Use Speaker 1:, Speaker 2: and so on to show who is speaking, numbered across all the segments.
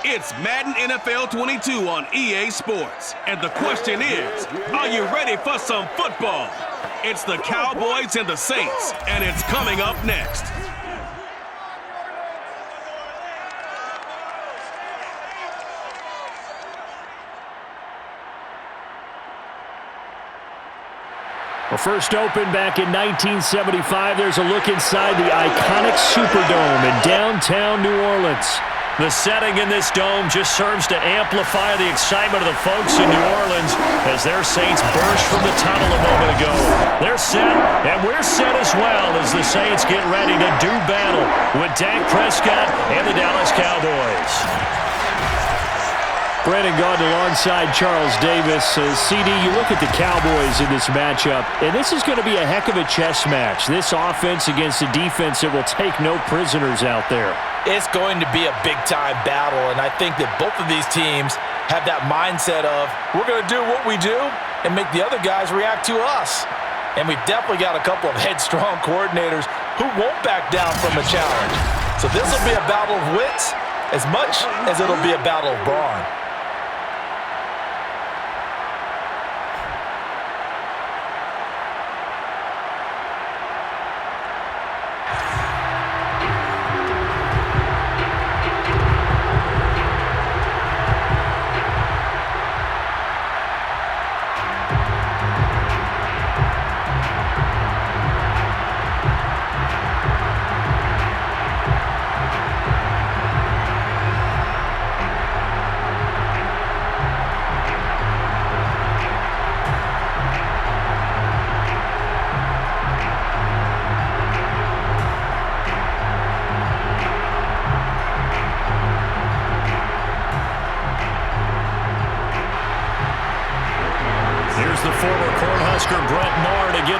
Speaker 1: It's Madden NFL 22 on EA Sports. And the question is, are you ready for some football? It's the Cowboys and the Saints, and it's coming up next.
Speaker 2: Well, first opened back in 1975, there's a look inside the iconic Superdome in downtown New Orleans. The setting in this dome just serves to amplify the excitement of the folks in New Orleans as their Saints burst from the tunnel a moment ago. They're set, and we're set as well as the Saints get ready to do battle with Dak Prescott and the Dallas Cowboys. Brandon Gaudin alongside Charles Davis. CD, you look at the Cowboys in this matchup, and this is going to be a heck of a chess match. This offense against a defense that will take no prisoners out there.
Speaker 3: It's going to be a big-time battle, and I think that both of these teams have that mindset of, we're going to do what we do and make the other guys react to us. And we've definitely got a couple of headstrong coordinators who won't back down from a challenge. So this will be a battle of wits as much as it'll be a battle of brawn.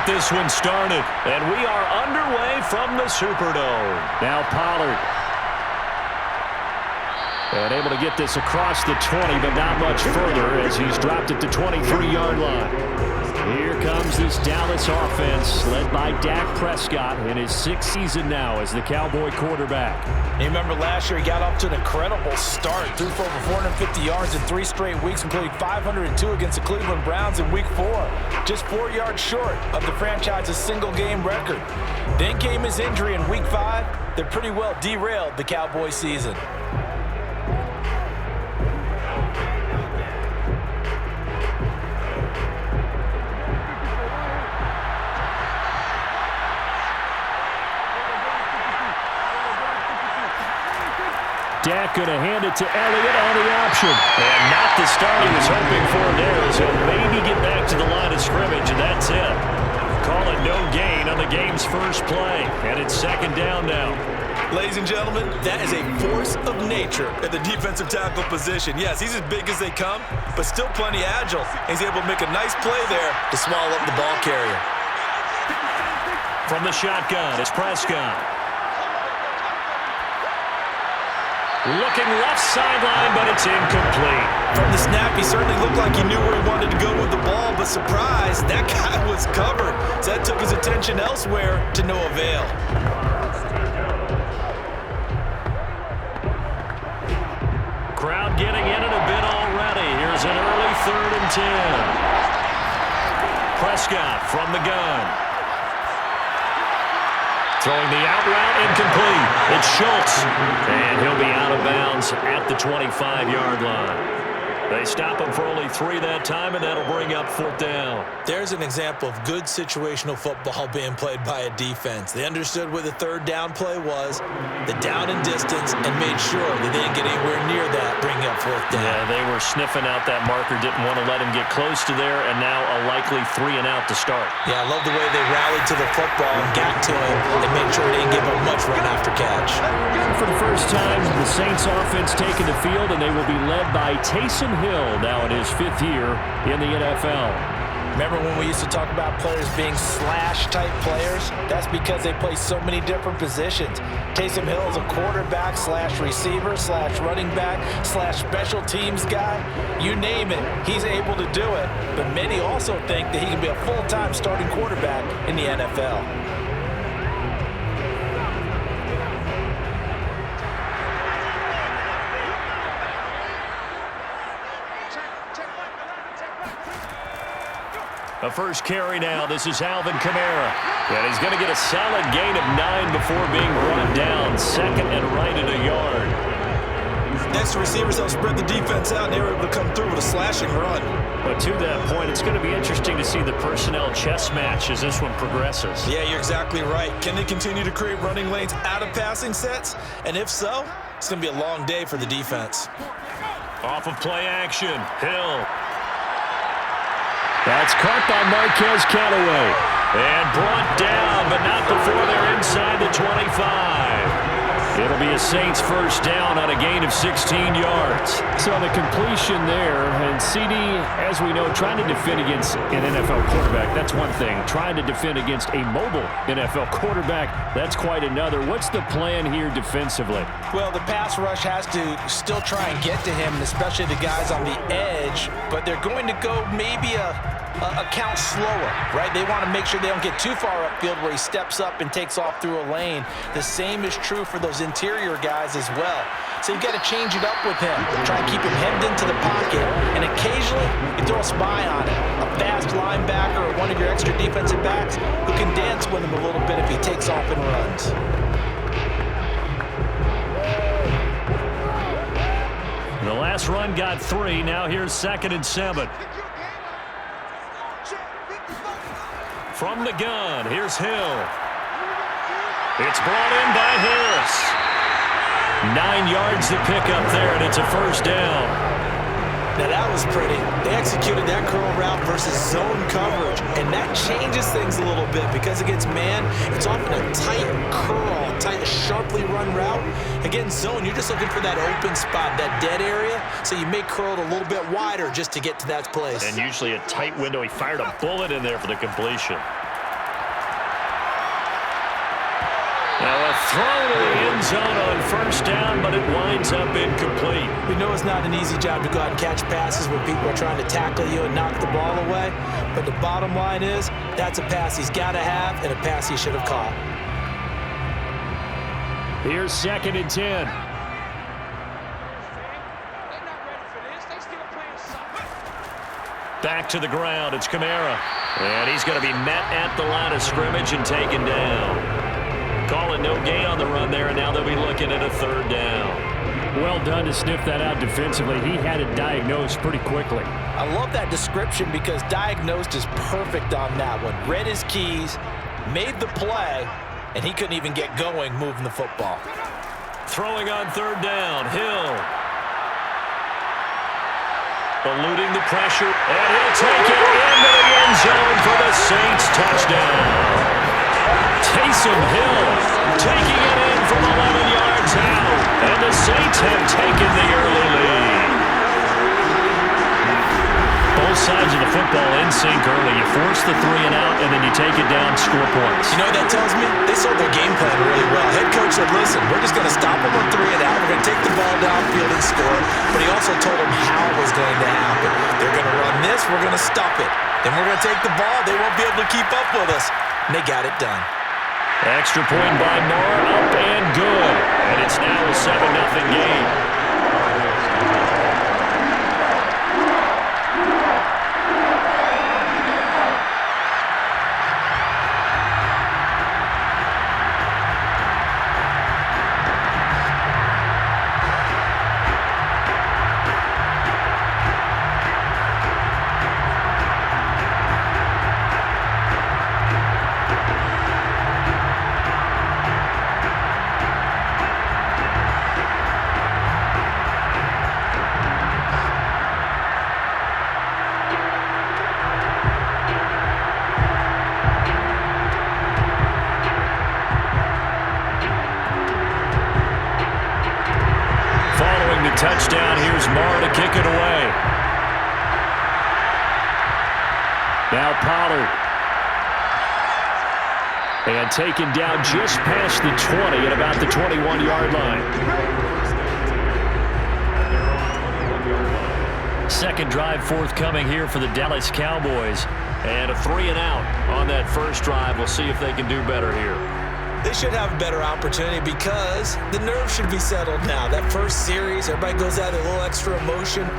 Speaker 2: This one started, and we are underway from the Superdome. Now Pollard. And able to get this across the 20, but not much further as he's dropped it to 23-yard line. Here comes this Dallas offense, led by Dak Prescott in his 6th season now as the Cowboy quarterback.
Speaker 3: You remember last year he got off to an incredible start, threw for over 450 yards in 3 straight weeks, including 502 against the Cleveland Browns in Week 4. Just 4 yards short of the franchise's single-game record. Then came his injury in Week 5 that pretty well derailed the Cowboy season.
Speaker 2: Dak going to hand it to Elliott on the option. And not the start he was hoping for there, as he'll maybe get back to the line of scrimmage, and that's it. Call it no gain on the game's first play. And it's 2nd down now.
Speaker 3: Ladies and gentlemen, that is a force of nature at the defensive tackle position. Yes, he's as big as they come, but still plenty agile. He's able to make a nice play there to swallow up the ball carrier.
Speaker 2: From the shotgun, it's Prescott. Looking left sideline, but it's incomplete.
Speaker 3: From the snap, he certainly looked like he knew where he wanted to go with the ball, but surprise, that guy was covered. So that took his attention elsewhere to no avail.
Speaker 2: Crowd getting in it a bit already. Here's an early 3rd and 10. Prescott from the gun. Throwing the out route, incomplete. It's Schultz, and he'll be out of bounds at the 25-yard line. They stop him for only 3 that time, and that'll bring up 4th down.
Speaker 3: There's an example of good situational football being played by a defense. They understood where the 3rd down play was, the down and distance, and made sure that they didn't get anywhere near that, bringing up 4th down.
Speaker 2: Yeah, they were sniffing out that marker, didn't want to let him get close to there, and now a likely 3 and out to start.
Speaker 3: Yeah, I love the way they rallied to the football and got to him and made sure they didn't give him much run after catch.
Speaker 2: For the first time, the Saints offense taking the field, and they will be led by Taysom Hill now in his 5th year in the NFL.
Speaker 3: Remember when we used to talk about players being slash-type players? That's because they play so many different positions. Taysom Hill is a quarterback slash receiver slash running back slash special teams guy. You name it, he's able to do it. But many also think that he can be a full-time starting quarterback in the NFL.
Speaker 2: A first carry now. This is Alvin Kamara. And he's going to get a solid gain of 9 before being brought down. Second and right at a yard.
Speaker 3: Next, receivers help spread the defense out, and they were able to come through with a slashing run.
Speaker 2: But to that point, it's going to be interesting to see the personnel chess match as this one progresses.
Speaker 3: Yeah, you're exactly right. Can they continue to create running lanes out of passing sets? And if so, it's going to be a long day for the defense.
Speaker 2: Off of play action, Hill. That's caught by Marquez Callaway. And brought down, but not before they're inside the 25. It'll be a Saints first down on a gain of 16 yards.
Speaker 4: So the completion there, and CD, as we know, trying to defend against an NFL quarterback, that's one thing. Trying to defend against a mobile NFL quarterback, that's quite another. What's the plan here defensively?
Speaker 3: Well, the pass rush has to still try and get to him, especially the guys on the edge, but they're going to go maybe a count slower, right? They want to make sure they don't get too far upfield where he steps up and takes off through a lane. The same is true for those interior guys as well. So you've got to change it up with him. Try and keep him hemmed into the pocket, and occasionally you throw a spy on him. A fast linebacker or one of your extra defensive backs who can dance with him a little bit if he takes off and runs.
Speaker 2: The last run got 3. Now here's 2nd and 7. From the gun, here's Hill. It's brought in by Harris. 9 yards to pick up there, and it's a first down.
Speaker 3: Now that was pretty. They executed that curl route versus zone coverage, and that changes things a little bit because against man, it's often a tight curl, tight, sharply run route. Against zone, you're just looking for that open spot, that dead area, so you may curl it a little bit wider just to get to that place.
Speaker 2: And usually a tight window. He fired a bullet in there for the completion. Now a throw to the end zone on first down, but it winds up incomplete.
Speaker 3: We know it's not an easy job to go out and catch passes when people are trying to tackle you and knock the ball away, but the bottom line is that's a pass he's got to have and a pass he should have caught.
Speaker 4: Here's 2nd and 10.
Speaker 2: Back to the ground, it's Kamara. And he's going to be met at the line of scrimmage and taken down. Call it no gain on the run there, and now they'll be looking at a 3rd down.
Speaker 4: Well done to sniff that out defensively. He had it diagnosed pretty quickly.
Speaker 3: I love that description because diagnosed is perfect on that one. Read his keys, made the play, and he couldn't even get going moving the football.
Speaker 2: Throwing on 3rd down, Hill. Eluding the pressure, and he'll take it into the end zone for the Saints touchdown. Taysom Hill taking it in from 11 yards out, and the Saints have taken the early lead. Both sides of the football in sync early. You force the 3 and out, and then you take it down, score points.
Speaker 3: You know what that tells me? They sold their game plan really well. Head coach said, listen, we're just going to stop them on 3 and out. We're going to take the ball downfield and score. But he also told them how it was going to happen. They're going to run this. We're going to stop it. Then we're going to take the ball. They won't be able to keep up with us. And they got it done.
Speaker 2: Extra point by Moore, up and good. And it's now a 7-0 game. Touchdown, here's Moore to kick it away.
Speaker 4: Now Pollard. And taken down just past the 20 at about the 21-yard line.
Speaker 2: Second drive forthcoming here for the Dallas Cowboys. And a 3 and out on that first drive. We'll see if they can do better here.
Speaker 3: They should have a better opportunity because the nerves should be settled now. That first series, everybody goes out with a little extra emotion.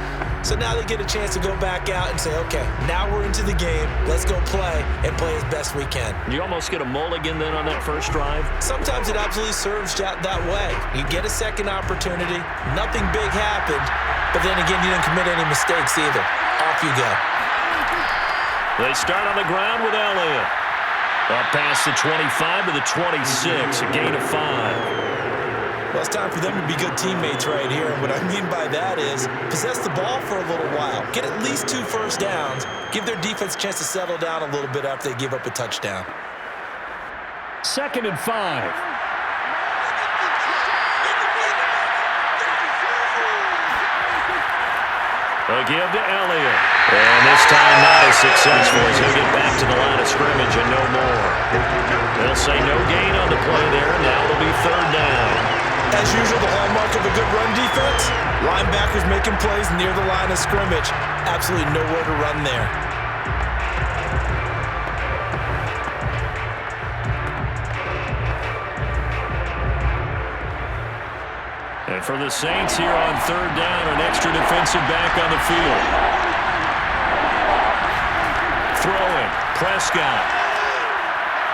Speaker 3: So now they get a chance to go back out and say, okay, now we're into the game. Let's go play and play as best we can.
Speaker 2: You almost get a mulligan then on that first drive?
Speaker 3: Sometimes it absolutely serves that way. You get a second opportunity. Nothing big happened. But then again, you didn't commit any mistakes either. Off you go.
Speaker 2: They start on the ground with Elliott. Up past the 25 to the 26, a gain of 5.
Speaker 3: Well, it's time for them to be good teammates right here. And what I mean by that is possess the ball for a little while. Get at least 2 first downs. Give their defense a chance to settle down a little bit after they give up a touchdown.
Speaker 4: 2nd and 5.
Speaker 2: A give to Elliott. And this time not as successful as he'll get back to the line of scrimmage and no more. They'll say no gain on the play there. Now it'll be 3rd down.
Speaker 3: As usual, the hallmark of a good run defense, linebackers making plays near the line of scrimmage. Absolutely nowhere to run there.
Speaker 2: And for the Saints here on 3rd down, an extra defensive back on the field. Throwing, Prescott.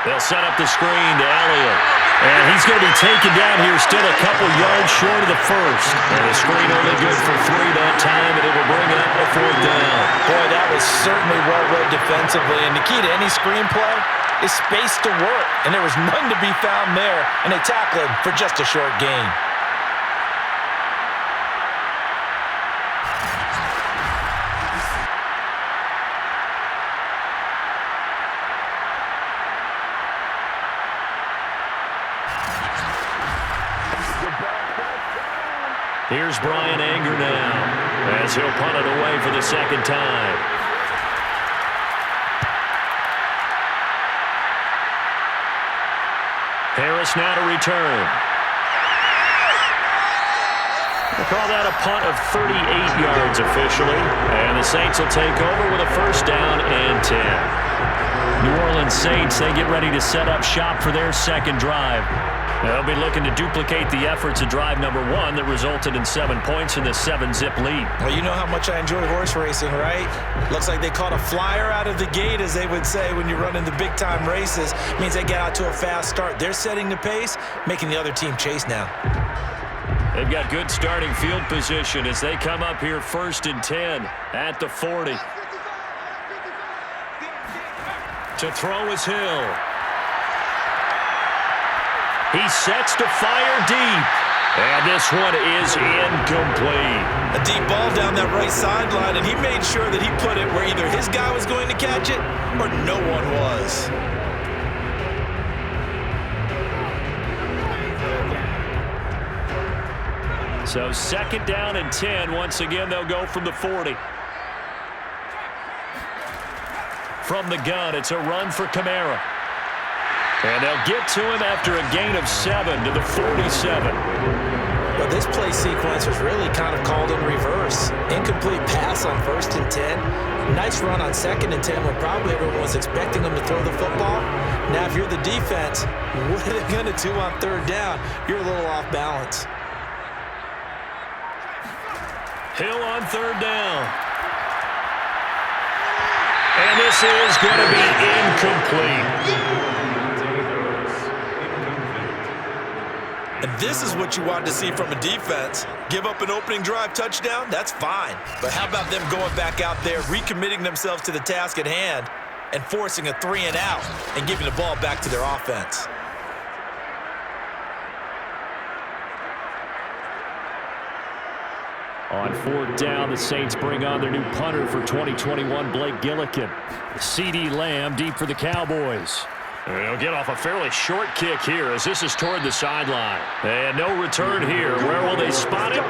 Speaker 2: They'll set up the screen to Elliott. And he's going to be taken down here, still a couple yards short of the first. And the screen only good for 3 that time, and it will bring up a 4th down.
Speaker 3: Boy, that was certainly well read defensively. And the key to any screen play is space to work. And there was none to be found there. And they tackled him for just a short gain.
Speaker 2: Here's Brian Anger now as he'll punt it away for the 2nd time. Harris now to return. We'll call that a punt of 38 yards officially. And the Saints will take over with a 1st down and 10. New Orleans Saints, they get ready to set up shop for their 2nd drive. They'll be looking to duplicate the efforts of drive number 1 that resulted in 7 points in the 7-zip lead.
Speaker 3: Well, you know how much I enjoy horse racing, right? Looks like they caught a flyer out of the gate, as they would say when you're running the big-time races. Means they get out to a fast start. They're setting the pace, making the other team chase now.
Speaker 2: They've got good starting field position as they come up here 1st and 10 at the 40. To throw is Hill. He sets to fire deep. And this one is incomplete.
Speaker 3: A deep ball down that right sideline, and he made sure that he put it where either his guy was going to catch it or no one was.
Speaker 2: So 2nd down and 10. Once again, they'll go from the 40. From the gun, it's a run for Kamara. And they'll get to him after a gain of 7 to the 47.
Speaker 3: Well, this play sequence was really kind of called in reverse. Incomplete pass on 1st and 10. Nice run on 2nd and 10 when probably everyone was expecting them to throw the football. Now, if you're the defense, what are they going to do on 3rd down? You're a little off balance.
Speaker 2: Hill on 3rd down. And this is going to be incomplete.
Speaker 3: And this is what you want to see from a defense. Give up an opening drive touchdown, that's fine. But how about them going back out there, recommitting themselves to the task at hand, and forcing a 3-and-out and giving the ball back to their offense?
Speaker 4: On 4th down, the Saints bring on their new punter for 2021, Blake Gillikin. CeeDee Lamb deep for the Cowboys.
Speaker 2: They'll get off a fairly short kick here as this is toward the sideline. And no return here. Where will they spot it?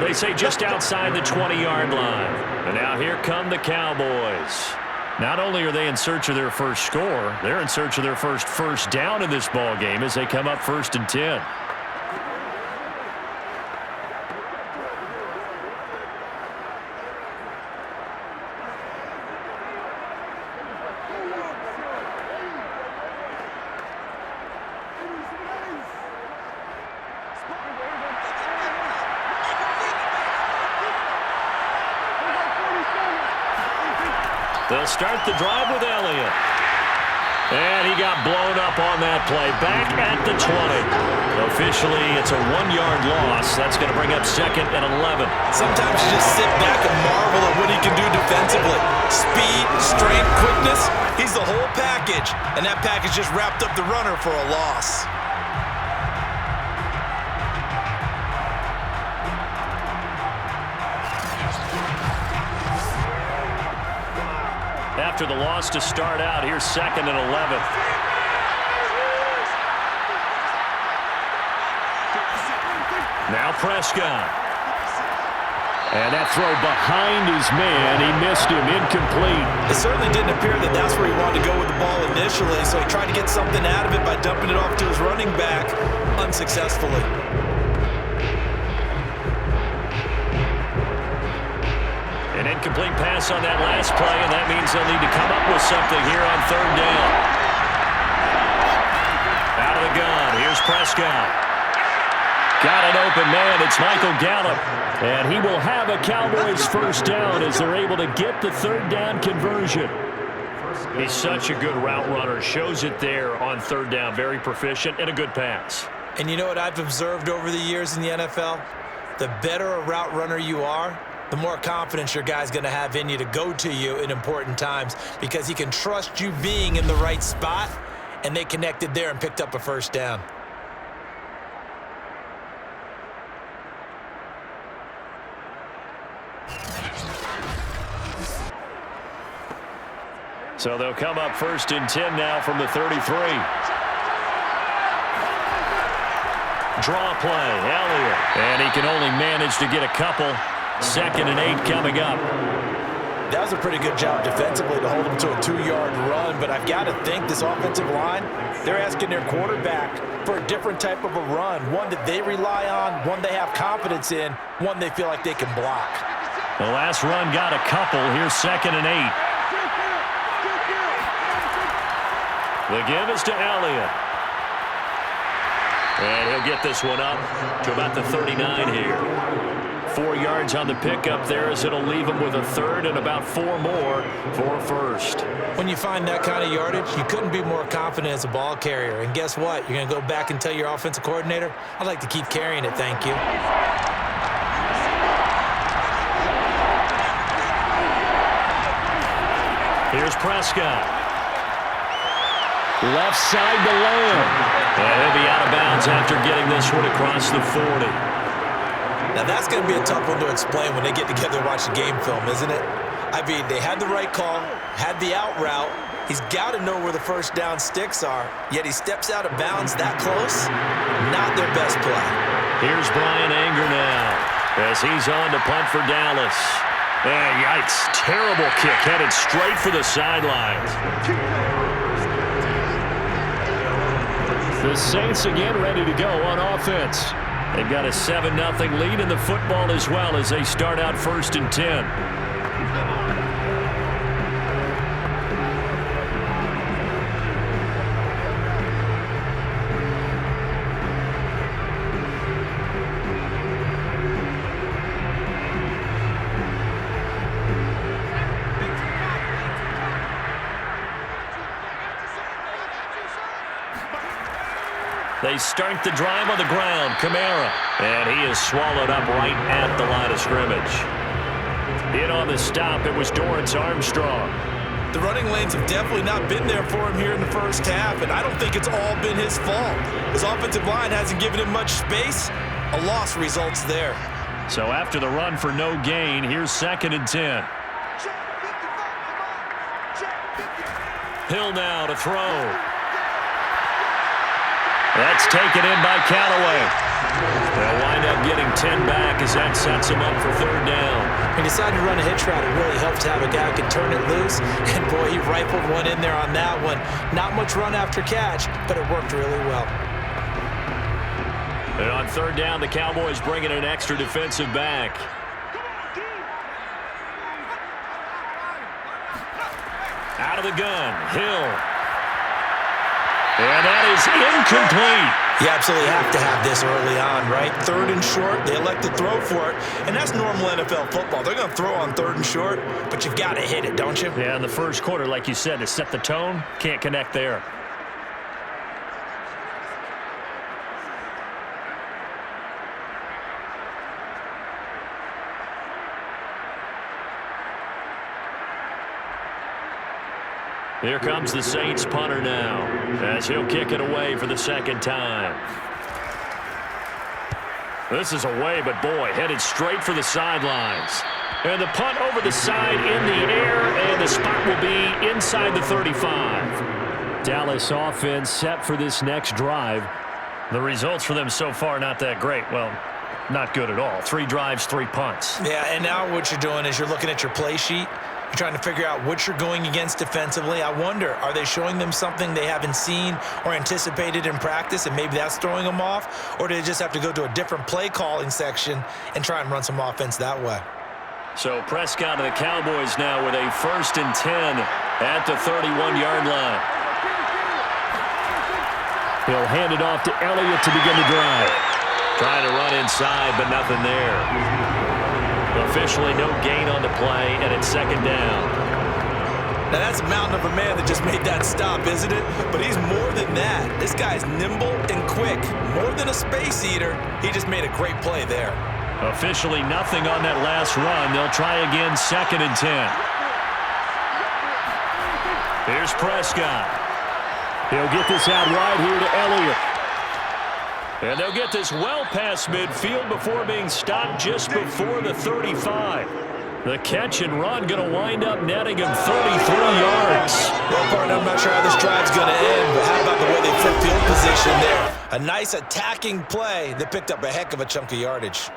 Speaker 2: They say just outside the 20-yard line. And now here come the Cowboys. Not only are they in search of their first score, they're in search of their first down in this ball game as they come up 1st and 10. They'll start the drive with Elliott. And he got blown up on that play. Back at the 20. Officially, it's a 1-yard loss. That's going to bring up 2nd and 11.
Speaker 3: Sometimes you just sit back and marvel at what he can do defensively. Speed, strength, quickness. He's the whole package. And that package just wrapped up the runner for a loss.
Speaker 2: After the loss to start out, here's 2nd and 11. Now Prescott. And that throw behind his man. He missed him. Incomplete.
Speaker 3: It certainly didn't appear that that's where he wanted to go with the ball initially, so he tried to get something out of it by dumping it off to his running back unsuccessfully.
Speaker 2: An incomplete pass on that last play, and that means they'll need to come up with something here on 3rd down. Out of the gun, here's Prescott. Got an open man, it's Michael Gallup. And he will have a Cowboys 1st down as they're able to get the 3rd down conversion. He's such a good route runner, shows it there on 3rd down. Very proficient and a good pass.
Speaker 3: And you know what I've observed over the years in the NFL? The better a route runner you are, the more confidence your guy's going to have in you to go to you in important times because he can trust you being in the right spot, and they connected there and picked up a 1st down.
Speaker 2: So they'll come up 1st and 10 now from the 33. Draw play, Elliott. And he can only manage to get a couple. 2nd and 8 coming up.
Speaker 3: That was a pretty good job defensively to hold him to a 2-yard run, but I've got to think this offensive line, they're asking their quarterback for a different type of a run, one that they rely on, one they have confidence in, one they feel like they can block.
Speaker 2: The last run got a couple. Here's 2nd and 8. The give is to Elliott. And he'll get this one up to about the 39 here. 4 yards on the pickup there as it'll leave him with a 3rd and about 4 more for 1st.
Speaker 3: When you find that kind of yardage, you couldn't be more confident as a ball carrier. And guess what? You're going to go back and tell your offensive coordinator, I'd like to keep carrying it, thank you.
Speaker 2: Here's Prescott. Left side to Lamb. And he'll be out of bounds after getting this one across the 40.
Speaker 3: Now, that's going to be a tough one to explain when they get together and watch the game film, isn't it? I mean, they had the right call, had the out route. He's got to know where the 1st down sticks are, yet he steps out of bounds that close. Not their best play.
Speaker 2: Here's Brian Anger now as he's on to punt for Dallas. And yikes, terrible kick headed straight for the sidelines.
Speaker 4: The Saints again ready to go on offense.
Speaker 2: They've got a 7-0 lead in the football as well as they start out 1st and 10. They start the drive on the ground. Kamara. And he is swallowed up right at the line of scrimmage. In on the stop, it was Dorrance Armstrong.
Speaker 3: The running lanes have definitely not been there for him here in the 1st half, and I don't think it's all been his fault. His offensive line hasn't given him much space. A loss results there.
Speaker 2: So after the run for no gain, here's 2nd and 10. Hill now to throw. That's taken in by Callaway. They'll wind up getting 10 back as that sets him up for 3rd down.
Speaker 3: He decided to run a hitch route. It really helped to have a guy who can turn it loose. And, boy, he rifled one in there on that one. Not much run after catch, but it worked really well.
Speaker 2: And on 3rd down, the Cowboys bring in an extra defensive back. Out of the gun, Hill. And that is incomplete.
Speaker 3: You absolutely have to have this early on, right? 3rd and short, they elect to throw for it, and that's normal NFL football. They're going to throw on 3rd and short, but you've got to hit it, don't you?
Speaker 2: Yeah, in the first quarter, like you said, to set the tone, can't connect there. Here comes the Saints punter now, as he'll kick it away for the second time. This is away, but boy, headed straight for the sidelines. And the punt over the side in the air, and the spot will be inside the 35. Dallas offense set for this next drive. The results for them so far not that great. Well, not good at all. 3 drives, 3 punts.
Speaker 3: Yeah, and now what you're doing is you're looking at your play sheet. You're trying to figure out what you're going against defensively. I wonder, are they showing them something they haven't seen or anticipated in practice, and maybe that's throwing them off? Or do they just have to go to a different play calling section and try and run some offense that way?
Speaker 2: So Prescott and the Cowboys now with a 1st and 10 at the 31-yard line. He'll hand it off to Elliott to begin the drive. Trying to run inside, but nothing there. Officially no gain on the play, and it's 2nd down.
Speaker 3: Now that's a mountain of a man that just made that stop, isn't it? But he's more than that. This guy's nimble and quick. More than a space eater, he just made a great play there.
Speaker 2: Officially nothing on that last run. They'll try again, 2nd and 10. Here's Prescott. He'll get this out wide here to Elliott. And they'll get this well past midfield before being stopped just before the 35. The catch and run going to wind up netting him 33 yards.
Speaker 3: Well, partner, I'm not sure how this drive's going to end, but how about the way they flip field position there? A nice attacking play that picked up a heck of a chunk of yardage.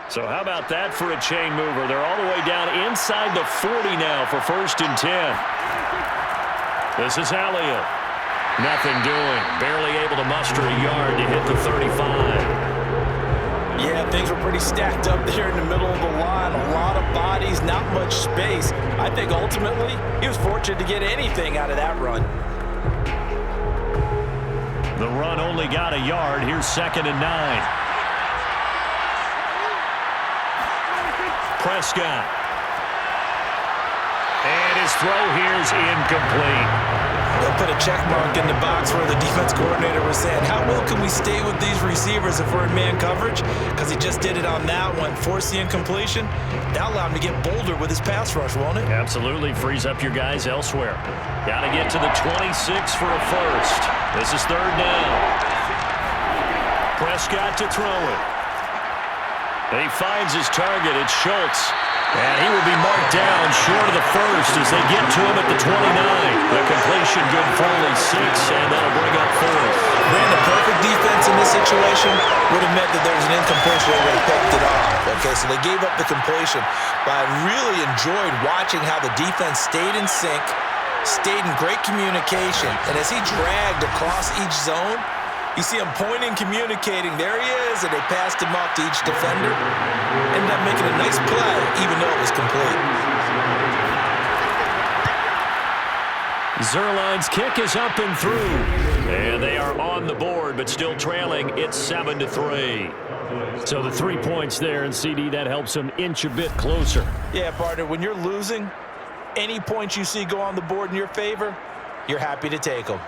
Speaker 2: So how about that for a chain mover? They're all the way down inside the 40 now for 1st and 10. This is Elliott. Nothing doing. Barely able to muster a yard to hit the 35.
Speaker 3: Yeah, things were pretty stacked up there in the middle of the line. A lot of bodies, not much space. I think ultimately he was fortunate to get anything out of that run.
Speaker 2: The run only got a yard. Here's 2nd and 9. Prescott. And his throw here's incomplete.
Speaker 3: They'll put a check mark in the box where the defense coordinator was saying, how well can we stay with these receivers if we're in man coverage? Because he just did it on that one. Force the incompletion. That'll allow him to get bolder with his pass rush, won't it?
Speaker 2: Absolutely. Frees up your guys elsewhere. Got to get to the 26 for a 1st. This is 3rd down. Prescott to throw it. And he finds his target. It's Schultz. And he will be marked down short of the 1st as they get to him at the 29. The completion good for only 6, and that'll bring up 4th.
Speaker 3: Brandon, perfect defense in this situation would have meant that there was an incompletion and would have picked it off. Okay, so they gave up the completion. But I really enjoyed watching how the defense stayed in sync, stayed in great communication, and as he dragged across each zone, you see him pointing, communicating. There he is, and they passed him off to each defender. Ended up making a nice play, even though it was complete.
Speaker 2: Zerline's kick is up and through. And they are on the board, but still trailing. It's 7-3. So the 3 points there, and CD, that helps them inch a bit closer.
Speaker 3: Yeah, partner, when you're losing, any points you see go on the board in your favor, you're happy to take them.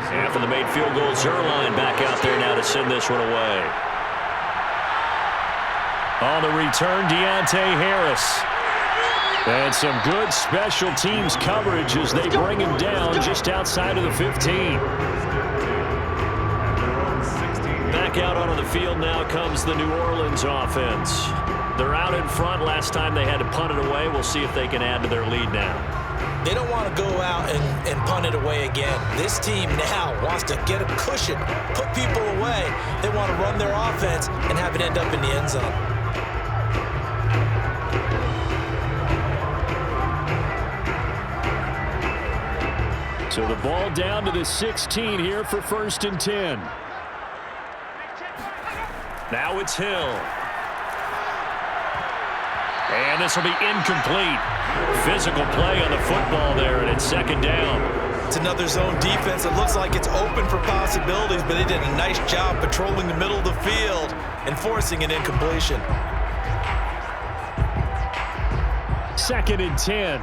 Speaker 2: After the made field goal, Zerline back out there now to send this one away. On the return, Deontay Harris. And some good special teams coverage as they bring him down just outside of the 15. Back out onto the field now comes the New Orleans offense. They're out in front. Last time they had to punt it away. We'll see if they can add to their lead now.
Speaker 3: They don't want to go out and punt it away again. This team now wants to get a cushion, put people away. They want to run their offense and have it end up in the end zone.
Speaker 4: So the ball down to the 16 here for 1st and 10.
Speaker 2: Now it's Hill. And this will be incomplete. Physical play on the football there, and it's 2nd down.
Speaker 3: It's another zone defense. It looks like it's open for possibilities, but they did a nice job patrolling the middle of the field and forcing an incompletion.
Speaker 4: 2nd and 10.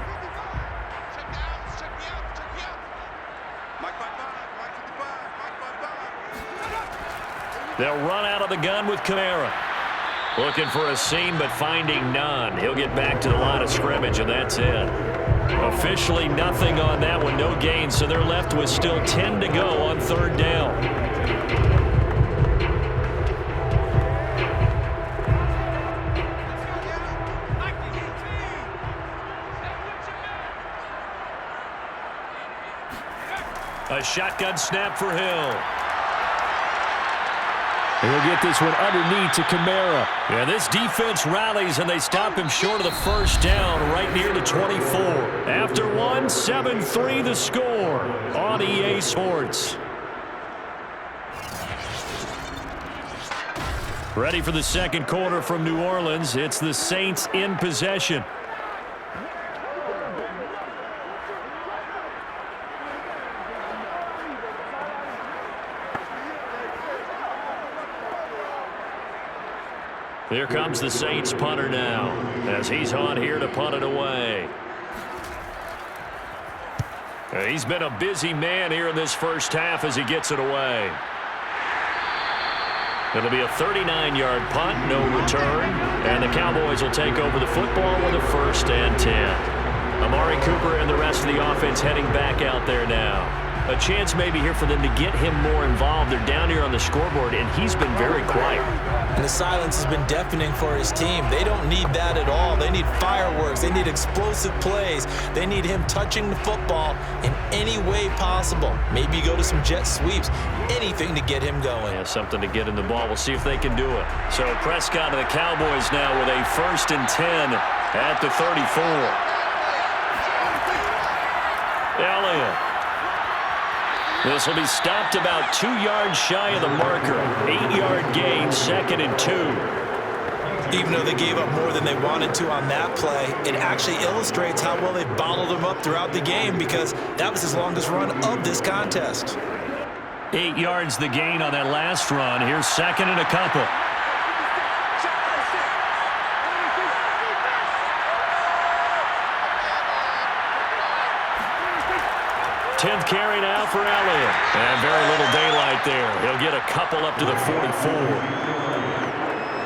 Speaker 2: They'll run out of the gun with Kamara. Looking for a seam, but finding none. He'll get back to the line of scrimmage, and that's it. Officially nothing on that one, no gain, so they're left with still 10 to go on 3rd down. A shotgun snap for Hill.
Speaker 4: He'll get this one underneath to Kamara.
Speaker 2: Yeah, this defense rallies, and they stop him short of the 1st down right near the 24. After one, 7-3 the score on EA Sports. Ready for the 2nd quarter from New Orleans. It's the Saints in possession. Here comes the Saints punter now, as he's on here to punt it away. He's been a busy man here in this 1st half as he gets it away. It'll be a 39-yard punt, no return, and the Cowboys will take over the football with a 1st and 10. Amari Cooper and the rest of the offense heading back out there now. A chance maybe here for them to get him more involved. They're down here on the scoreboard, and he's been very quiet.
Speaker 3: And the silence has been deafening for his team. They don't need that at all. They need fireworks. They need explosive plays. They need him touching the football in any way possible. Maybe go to some jet sweeps. Anything to get him going.
Speaker 2: Yeah, something to get in the ball. We'll see if they can do it. So Prescott and the Cowboys now with a 1st and 10 at the 34. Elliott. This will be stopped about 2 yards shy of the marker. 8-yard gain, 2nd and 2.
Speaker 3: Even though they gave up more than they wanted to on that play, it actually illustrates how well they bottled them up throughout the game because that was his longest run of this contest.
Speaker 2: 8 yards the gain on that last run. Here's 2nd and a couple. 10th carry now for Elliott. And very little daylight there. He'll get a couple up to the 44.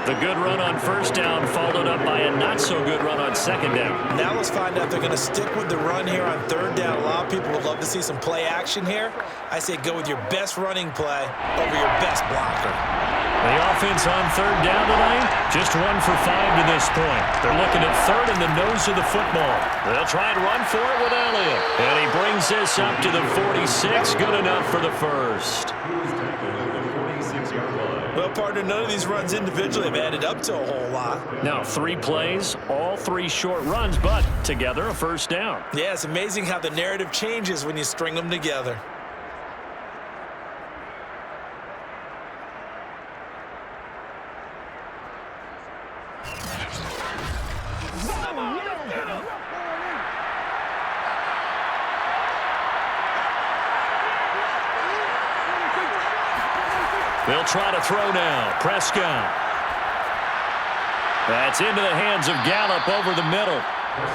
Speaker 2: The good run on 1st down followed up by a not-so-good run on 2nd down.
Speaker 3: Now let's find out if they're going to stick with the run here on 3rd down. A lot of people would love to see some play action here. I say go with your best running play over your best blocker.
Speaker 2: The offense on 3rd down tonight, just 1 for 5 to this point. They're looking at 3rd in the nose of the football. They'll try and run for it with Elliott. And he brings this up to the 46. Good enough for the 1st.
Speaker 3: Well, partner, none of these runs individually have added up to a whole lot.
Speaker 2: Now, 3 plays, all 3 short runs, but together a 1st down.
Speaker 3: Yeah, it's amazing how the narrative changes when you string them together.
Speaker 2: They'll try to throw now. Prescott. That's into the hands of Gallup over the middle.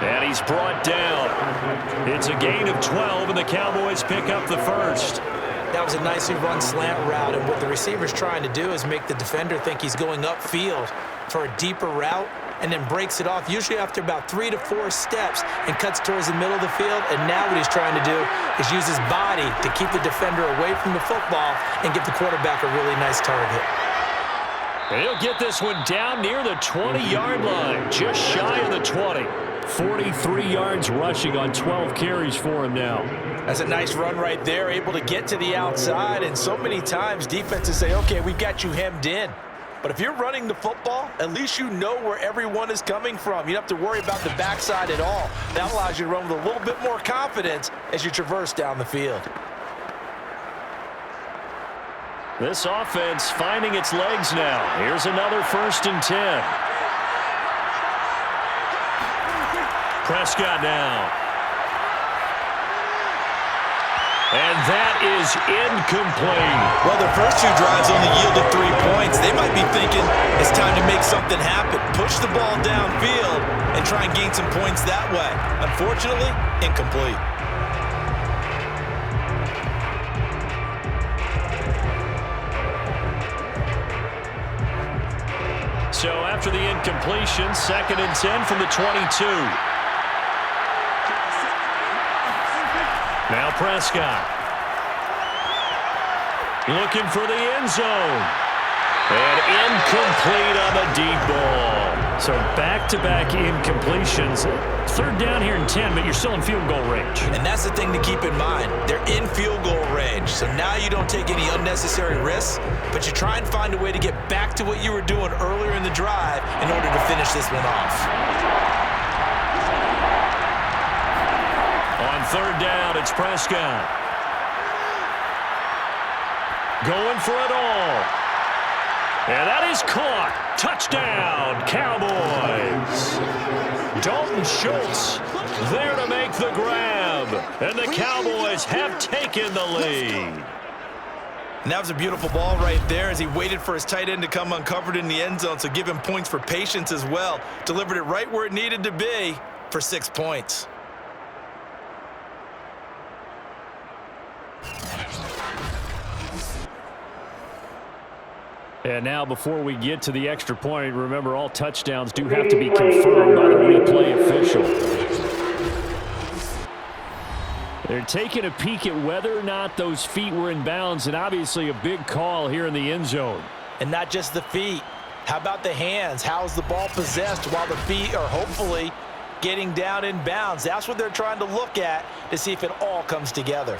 Speaker 2: And he's brought down. It's a gain of 12, and the Cowboys pick up the 1st.
Speaker 3: That was a nicely run slant route, and what the receiver's trying to do is make the defender think he's going upfield for a deeper route, and then breaks it off, usually after about 3 to 4 steps, and cuts towards the middle of the field. And now what he's trying to do is use his body to keep the defender away from the football and give the quarterback a really nice target.
Speaker 2: He'll get this one down near the 20-yard line, just shy of the 20. 43 yards rushing on 12 carries for him now.
Speaker 3: That's a nice run right there, able to get to the outside, and so many times defenses say, okay, we've got you hemmed in. But if you're running the football, at least you know where everyone is coming from. You don't have to worry about the backside at all. That allows you to run with a little bit more confidence as you traverse down the field.
Speaker 2: This offense finding its legs now. Here's another 1st and 10. Prescott now. And that is incomplete.
Speaker 3: Well, their first 2 drives only yielded 3 points. They might be thinking it's time to make something happen. Push the ball downfield and try and gain some points that way. Unfortunately, incomplete.
Speaker 2: So after the incompletion, 2nd and 10 from the 22. Now Prescott. Looking for the end zone. And incomplete on the deep ball. So back-to-back incompletions. 3rd down here and 10, but you're still in field goal range.
Speaker 3: And that's the thing to keep in mind. They're in field goal range. So now you don't take any unnecessary risks, but you try and find a way to get back to what you were doing earlier in the drive in order to finish this one off.
Speaker 2: On 3rd down, it's Prescott. Going for it all. And that is caught. Touchdown, Cowboys. Dalton Schultz there to make the grab. And the Cowboys have taken the lead.
Speaker 3: And that was a beautiful ball right there as he waited for his tight end to come uncovered in the end zone, so give him points for patience as well. Delivered it right where it needed to be for 6 points.
Speaker 4: And now before we get to the extra point, remember all touchdowns do have to be confirmed by the replay official. They're taking a peek at whether or not those feet were in bounds, and obviously a big call here in the end zone.
Speaker 3: And not just the feet. How about the hands? How's the ball possessed while the feet are hopefully getting down in bounds? That's what they're trying to look at to see if it all comes together.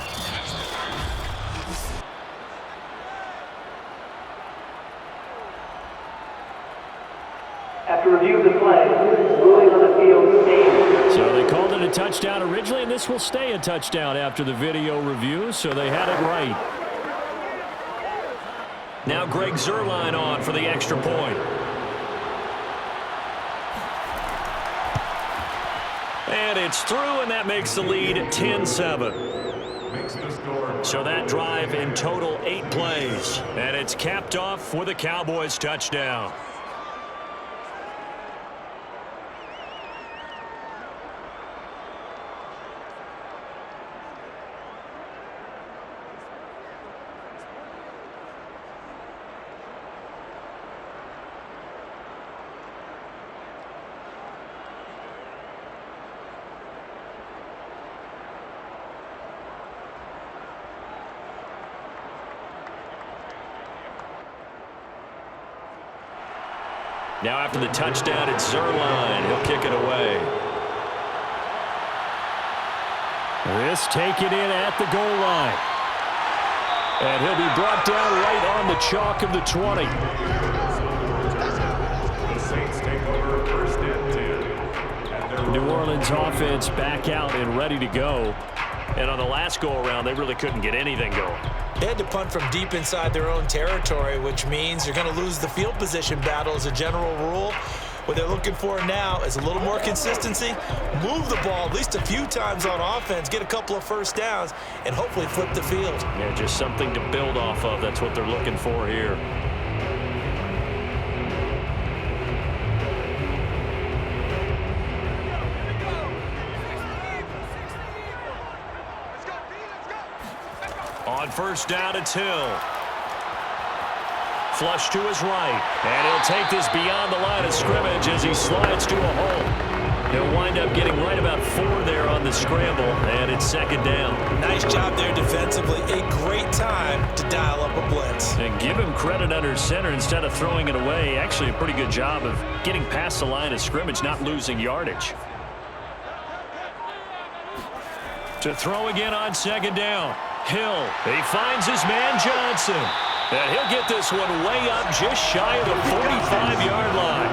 Speaker 5: After review of the play, ruling on the field stands.
Speaker 4: So they called it a touchdown originally, and this will stay a touchdown after the video review, so they had it right.
Speaker 2: Now Greg Zuerlein on for the extra point. And it's through, and that makes the lead 10-7. So that drive in total 8 plays. And it's capped off with a Cowboys touchdown. Now after the touchdown, it's Zuerlein. He'll kick it away.
Speaker 4: This taken in at the goal line. And he'll be brought down right on the chalk of the 20.
Speaker 6: The Saints take over 1st and 10.
Speaker 4: New Orleans offense back out and ready to go.
Speaker 2: And on the last go-around, they really couldn't get anything going.
Speaker 3: They had to punt from deep inside their own territory, which means you're going to lose the field position battle as a general rule. What they're looking for now is a little more consistency, move the ball at least a few times on offense, get a couple of 1st downs, and hopefully flip the field.
Speaker 2: Yeah, just something to build off of. That's what they're looking for here. On 1st down, it's Hill. Flush to his right. And he'll take this beyond the line of scrimmage as he slides to a hole. He'll wind up getting right about 4 there on the scramble, and it's 2nd down.
Speaker 3: Nice job there defensively. A great time to dial up a blitz. defense.
Speaker 2: And give him credit under center instead of throwing it away. Actually, a pretty good job of getting past the line of scrimmage, not losing yardage. To throw again on second down. Hill, he finds his man Johnson. And he'll get this one way up just shy of the 45-yard line.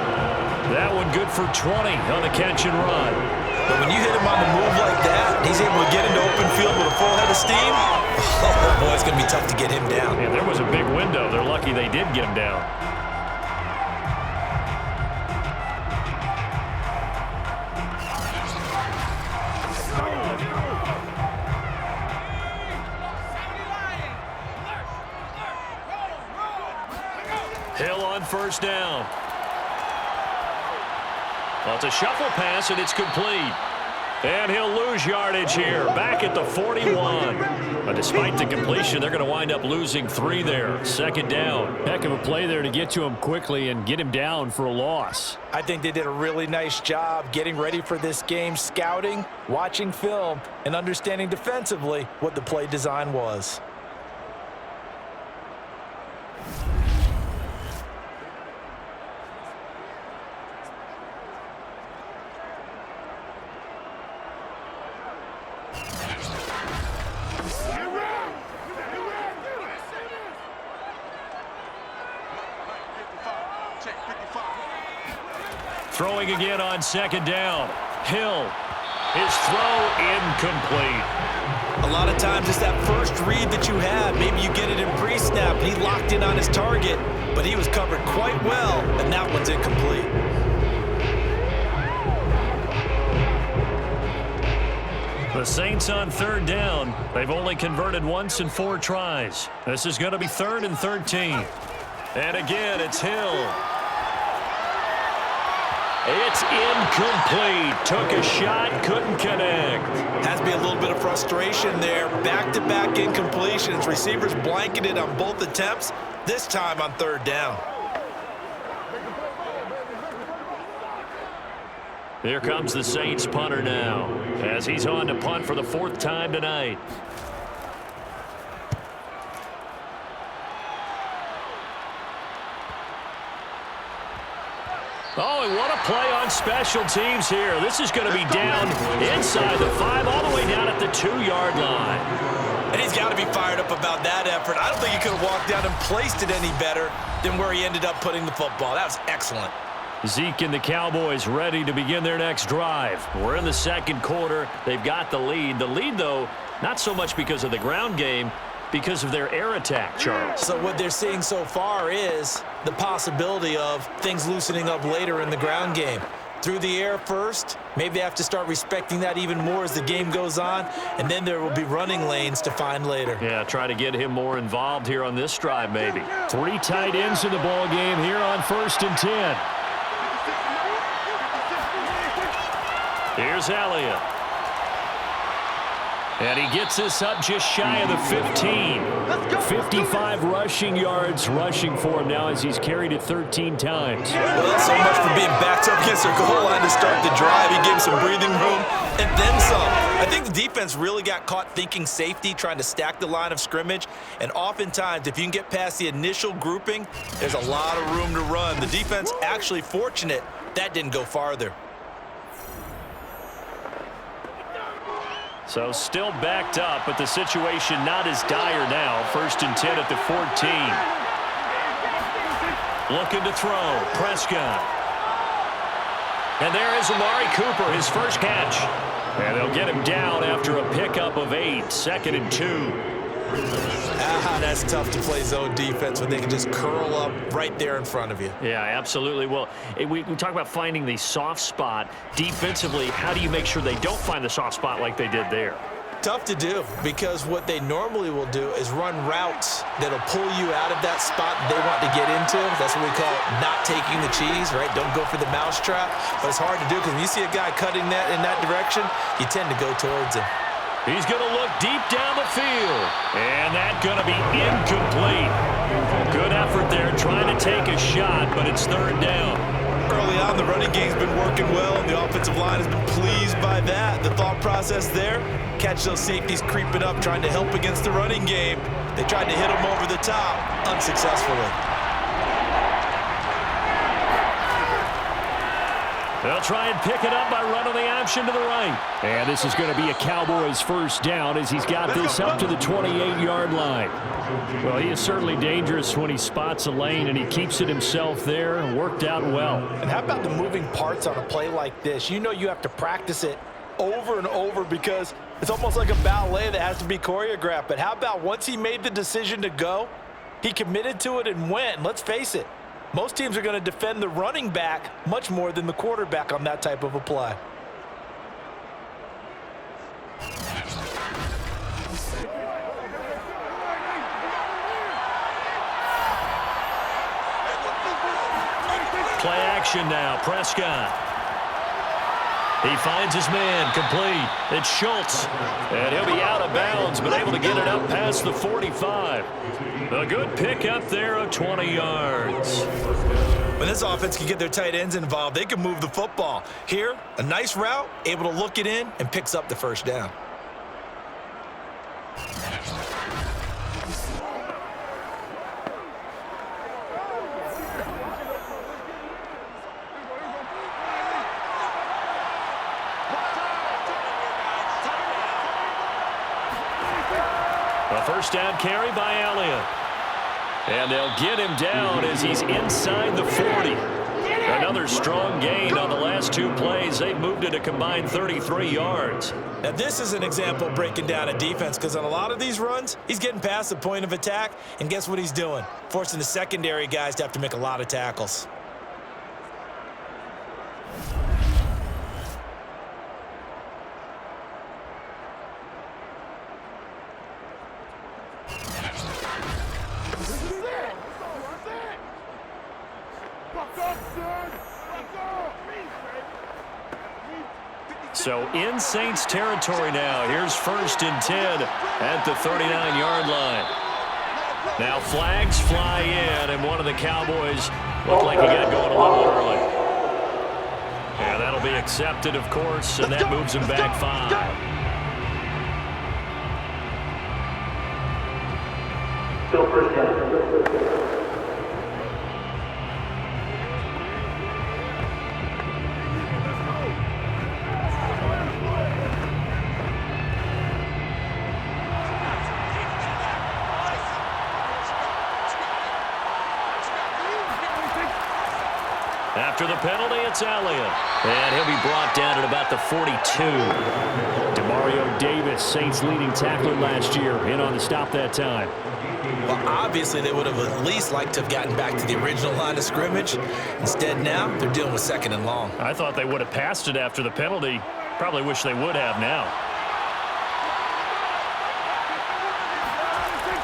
Speaker 2: That one good for 20 on the catch and run.
Speaker 3: But when you hit him on the move like that, he's able to get into open field with a full head of steam. Oh, boy, it's going to be tough to get him down.
Speaker 2: Yeah, there was a big window. They're lucky they did get him down. Hill on first down. Well, it's a shuffle pass, and it's complete. And he'll lose yardage here, back at the 41. But despite the completion, they're going to wind up losing 3 there. Second down.
Speaker 4: Heck of a play there to get to him quickly and get him down for a loss.
Speaker 3: I think they did a really nice job getting ready for this game, scouting, watching film, and understanding defensively what the play design was.
Speaker 2: Throwing again on second down. Hill, his throw incomplete.
Speaker 3: A lot of times it's that first read that you have. Maybe you get it in pre-snap, and he locked in on his target, but he was covered quite well, and that one's incomplete.
Speaker 2: The Saints on third down. They've only converted once in 4 tries. This is going to be 3rd and 13. And again, it's Hill. It's incomplete. Took a shot, couldn't connect.
Speaker 3: Has to be a little bit of frustration there. Back-to-back incompletions. Receivers blanketed on both attempts, this time on third down.
Speaker 2: Here comes the Saints punter now, as he's on to punt for the 4th time tonight. Oh, and what a play on special teams here. This is going to be down inside the 5, all the way down at the 2-yard line.
Speaker 3: And he's got to be fired up about that effort. I don't think he could have walked down and placed it any better than where he ended up putting the football. That was excellent.
Speaker 2: Zeke and the Cowboys ready to begin their next drive. We're in the second quarter. They've got the lead. The lead, though, not so much because of the ground game, because of their air attack, Charles.
Speaker 3: So what they're seeing so far is the possibility of things loosening up later in the ground game. Through the air first, maybe they have to start respecting that even more as the game goes on, and then there will be running lanes to find later.
Speaker 2: Yeah, try to get him more involved here on this drive, maybe.
Speaker 4: 3 tight ends in the ball game here on 1st and 10.
Speaker 2: Here's Elliott. And he gets this up just shy of the 15. 55 rushing yards rushing for him now as he's carried it 13 times.
Speaker 3: Well, so much for being backed up against their goal line to start the drive. He gave him some breathing room and then some. I think the defense really got caught thinking safety, trying to stack the line of scrimmage. And oftentimes, if you can get past the initial grouping, there's a lot of room to run. The defense actually fortunate that didn't go farther.
Speaker 2: So still backed up, but the situation not as dire now. 1st and 10 at the 14. Looking to throw. Prescott. And there is Amari Cooper, his first catch. And they'll get him down after a pickup of 8. 2nd and 2.
Speaker 3: That's tough to play zone defense when they can just curl up right there in front of you.
Speaker 2: Yeah, absolutely. Well, we talk about finding the soft spot. Defensively, how do you make sure they don't find the soft spot like they did there?
Speaker 3: Tough to do, because what they normally will do is run routes that'll pull you out of that spot they want to get into. That's what we call not taking the cheese, right? Don't go for the mousetrap. But it's hard to do because when you see a guy cutting that in that direction, you tend to go towards him.
Speaker 2: He's going to look deep down the field. And that's going to be incomplete. Good effort there trying to take a shot, but it's 3rd down.
Speaker 3: early on, the running game's been working well, and the offensive line has been pleased by that. The thought process there, catch those safeties creeping up, trying to help against the running game. They tried to hit them over the top, unsuccessfully.
Speaker 2: They'll try and pick it up by running the option to the right. And this is going to be a Cowboys first down as he's got this up to the 28-yard line. Well, he is certainly dangerous when he spots a lane, and he keeps it himself there and worked out well.
Speaker 3: And how about the moving parts on a play like this? You know you have to practice it over and over because it's almost like a ballet that has to be choreographed. But how about once he made the decision to go, he committed to it and went. And let's face it, most teams are going to defend the running back much more than the quarterback on that type of a play.
Speaker 2: Play action now, Prescott. He finds his man, complete. It's Schultz, and he'll be out of bounds, but able to get it up past the 45. A good pickup there of 20 yards.
Speaker 3: When this offense can get their tight ends involved, they can move the football. Here, a nice route, able to look it in, and picks up the first down.
Speaker 2: A first down carry by Elliott. And they'll get him down as he's inside the 40. Another strong gain on the last two plays. They've moved it a combined 33 yards.
Speaker 3: Now, this is an example of breaking down a defense because on a lot of these runs, he's getting past the point of attack, and guess what he's doing? Forcing the secondary guys to have to make a lot of tackles.
Speaker 2: So in Saints territory now. Here's 1st and 10 at the 39-yard line. Now flags fly in, and one of the Cowboys looked like he got going a little early. And that'll be accepted, of course, and that moves him back 5.
Speaker 5: Still first down.
Speaker 2: After the penalty, it's Elliott. And he'll be brought down at about the 42. Demario Davis, Saints leading tackler last year, in on the stop that time.
Speaker 3: Well, obviously, they would have at least liked to have gotten back to the original line of scrimmage. Instead, now, they're dealing with 2nd and long.
Speaker 2: I thought they would have passed it after the penalty. Probably wish they would have now.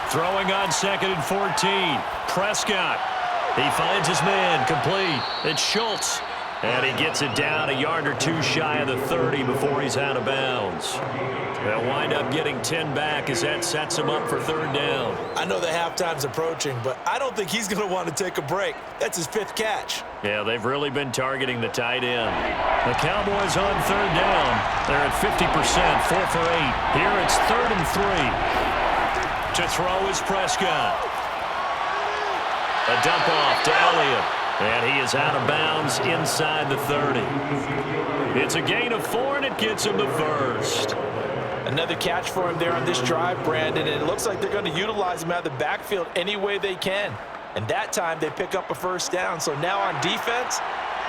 Speaker 2: Throwing on 2nd and 14. Prescott. He finds his man, complete. It's Schultz. And he gets it down a yard or two shy of the 30 before he's out of bounds. They'll wind up getting 10 back as that sets him up for 3rd down.
Speaker 3: I know the halftime's approaching, but I don't think he's going to want to take a break. That's his 5th catch.
Speaker 2: Yeah, they've really been targeting the tight end. The Cowboys on 3rd down. They're at 50%, 4 for 8. Here it's 3rd and 3. To throw is Prescott. A dump off to Elliott. And he is out of bounds inside the 30. It's a gain of 4, and it gets him the 1st.
Speaker 3: Another catch for him there on this drive, Brandon, and it looks like they're going to utilize him out of the backfield any way they can. And that time they pick up a 1st down. So now on defense,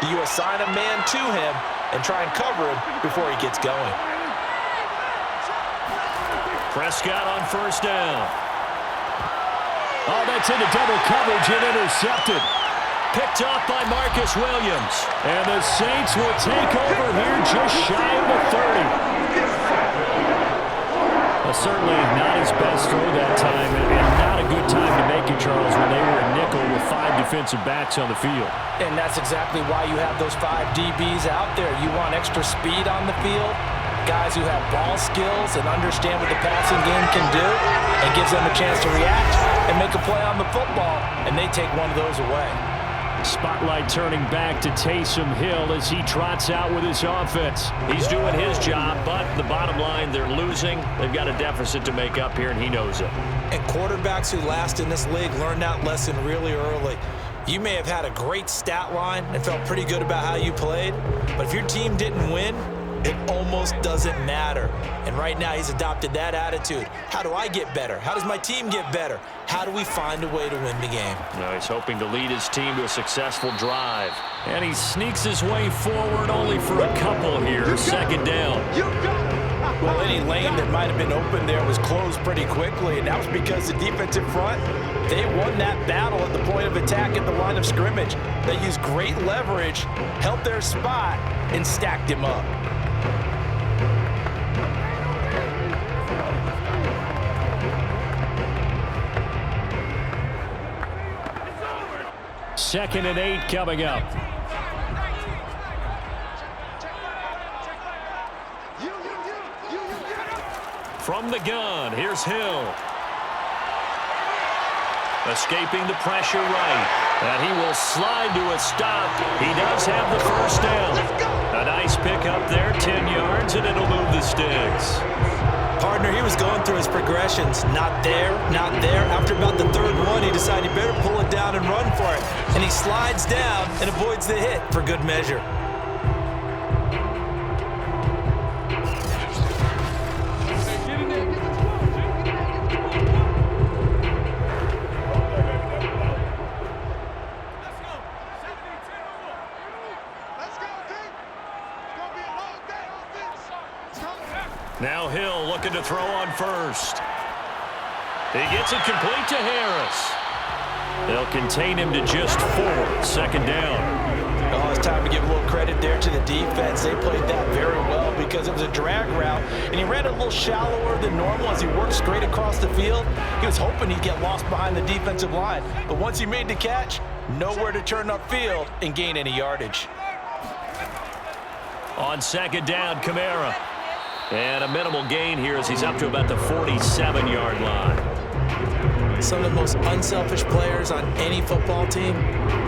Speaker 3: you assign a man to him and try and cover him before he gets going.
Speaker 2: Prescott on 1st down.
Speaker 4: Oh, that's into double coverage and intercepted.
Speaker 2: Picked off by Marcus Williams.
Speaker 4: And the Saints will take over here just shy of the 30. Well, certainly not his best throw that time, and not a good time to make it, Charles, when they were a nickel with 5 defensive backs on the field.
Speaker 3: And that's exactly why you have those 5 DBs out there. You want extra speed on the field, guys who have ball skills and understand what the passing game can do, and gives them a chance to react and make a play on the football, and they take one of those away.
Speaker 4: Spotlight turning back to Taysom Hill as he trots out with his offense. He's doing his job, but the bottom line, they're losing. They've got a deficit to make up here, and he knows it.
Speaker 3: And quarterbacks who last in this league learn that lesson really early. You may have had a great stat line and felt pretty good about how you played, but if your team didn't win, it almost doesn't matter. And right now, he's adopted that attitude. How do I get better? How does my team get better? How do we find a way to win the game?
Speaker 2: Now he's hoping to lead his team to a successful drive. And he sneaks his way forward only for a couple here. Second down.
Speaker 3: Well, any lane that might have been open there was closed pretty quickly, and that was because the defensive front, they won that battle at the point of attack at the line of scrimmage. They used great leverage, held their spot, and stacked him up.
Speaker 4: Second and 8 coming up.
Speaker 2: From the gun, here's Hill. Escaping the pressure right. And he will slide to a stop. He does have the first down. A nice pickup there, 10 yards, and it'll move the sticks.
Speaker 3: Partner, he was going through his progressions. Not there, not there. After about the third one, he decided he better pull it down and run for it. And he slides down and avoids the hit for good measure.
Speaker 2: Now Hill looking to throw on first. He gets it complete to Harris. They'll contain him to just 4. Second down.
Speaker 3: Oh, it's time to give a little credit there to the defense. They played that very well because it was a drag route, and he ran it a little shallower than normal as he worked straight across the field. He was hoping he'd get lost behind the defensive line, but once he made the catch, nowhere to turn upfield and gain any yardage.
Speaker 2: On second down, Kamara. And a minimal gain here as he's up to about the 47-yard line.
Speaker 3: Some of the most unselfish players on any football team,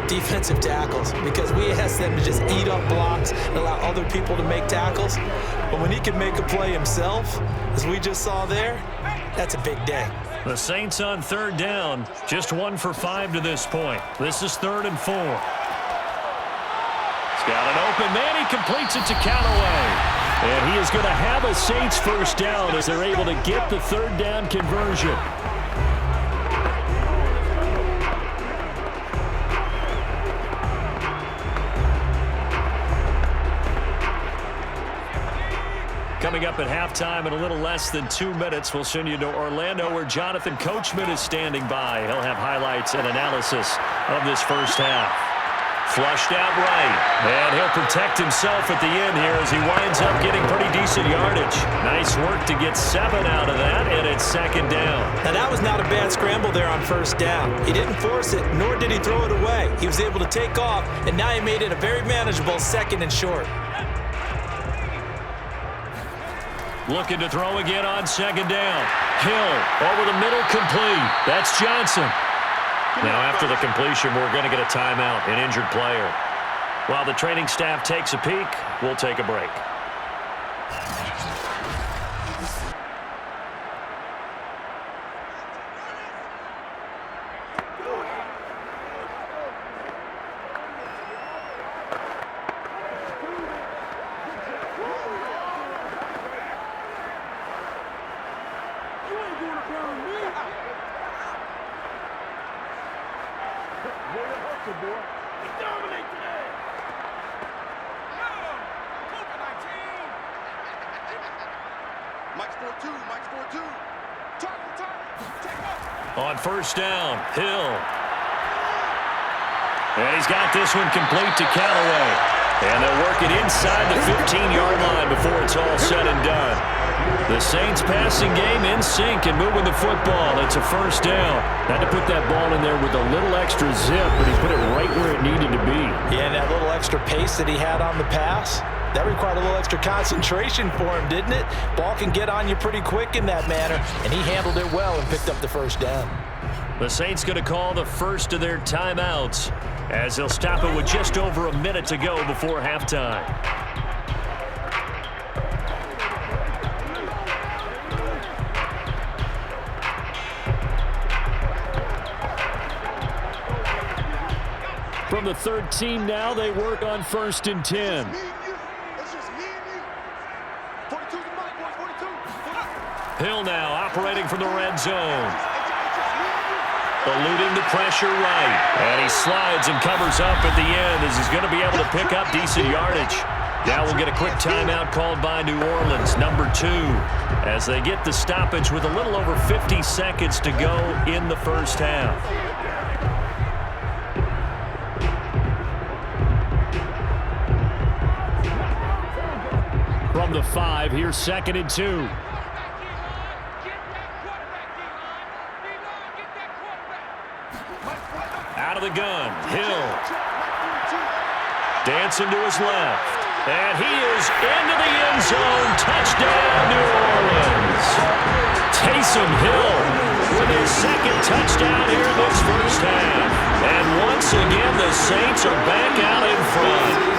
Speaker 3: defensive tackles, because we ask them to just eat up blocks and allow other people to make tackles. But when he can make a play himself, as we just saw there, that's a big day.
Speaker 2: The Saints on third down, just 1 for 5 to this point. This is 3rd and 4. He's got an open man. He completes it to Callaway. And he is going to have a Saints first down as they're able to get the third down conversion. Coming up at halftime in a little less than 2 minutes, we'll send you to Orlando where Jonathan Coachman is standing by. He'll have highlights and analysis of this first half. Flushed out right, and he'll protect himself at the end here as he winds up getting pretty decent yardage. Nice work to get 7 out of that, and it's second down.
Speaker 3: Now, that was not a bad scramble there on first down. He didn't force it, nor did he throw it away. He was able to take off, and now he made it a very manageable 2nd and short.
Speaker 2: Looking to throw again on second down. Hill over the middle, complete. That's Johnson. Now, after the completion, we're going to get a timeout, an injured player. While the training staff takes a peek, we'll take a break. On first down, Hill. And he's got this one complete to Callaway. And they'll work it inside the 15-yard line before it's all said and done. The Saints passing game in sync and moving the football. It's a first down. Had to put that ball in there with a little extra zip, but he put it right where it needed to be.
Speaker 3: Yeah, and that little extra pace that he had on the pass, that required a little extra concentration for him, didn't it? Ball can get on you pretty quick in that manner, and he handled it well and picked up the first down.
Speaker 2: The Saints going to call the first of their timeouts. as they'll stop it with just over a minute to go before halftime.
Speaker 4: From the 13 now, they work on 1st and 10.
Speaker 2: Hill now operating from the red zone. Eluding the pressure right. And he slides and covers up at the end as he's going to be able to pick up decent yardage. Now we'll get a quick timeout called by New Orleans, number 2, as they get the stoppage with a little over 50 seconds to go in the first half.
Speaker 4: From the 5, here's 2nd and 2.
Speaker 2: Out of the gun, Hill. Dancing to his left. And he is into the end zone. Touchdown, New Orleans. Taysom Hill with his 2nd touchdown here in this first half. And once again, the Saints are back out in front.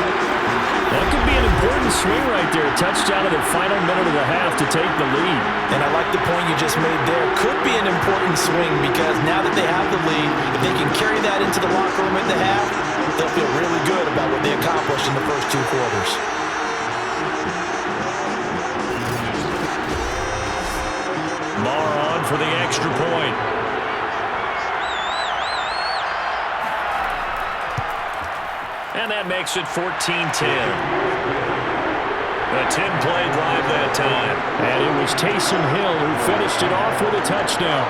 Speaker 4: That could be an important swing right there. A touchdown in the final minute of the half to take the lead.
Speaker 3: And I like the point you just made there. Could be an important swing because now that they have the lead, if they can carry that into the locker room at the half, they'll feel really good about what they accomplished in the first 2 quarters.
Speaker 2: Marr on for the extra point. And that makes it 14-10. A 10-play drive that time.
Speaker 4: And it was Taysom Hill who finished it off with a touchdown.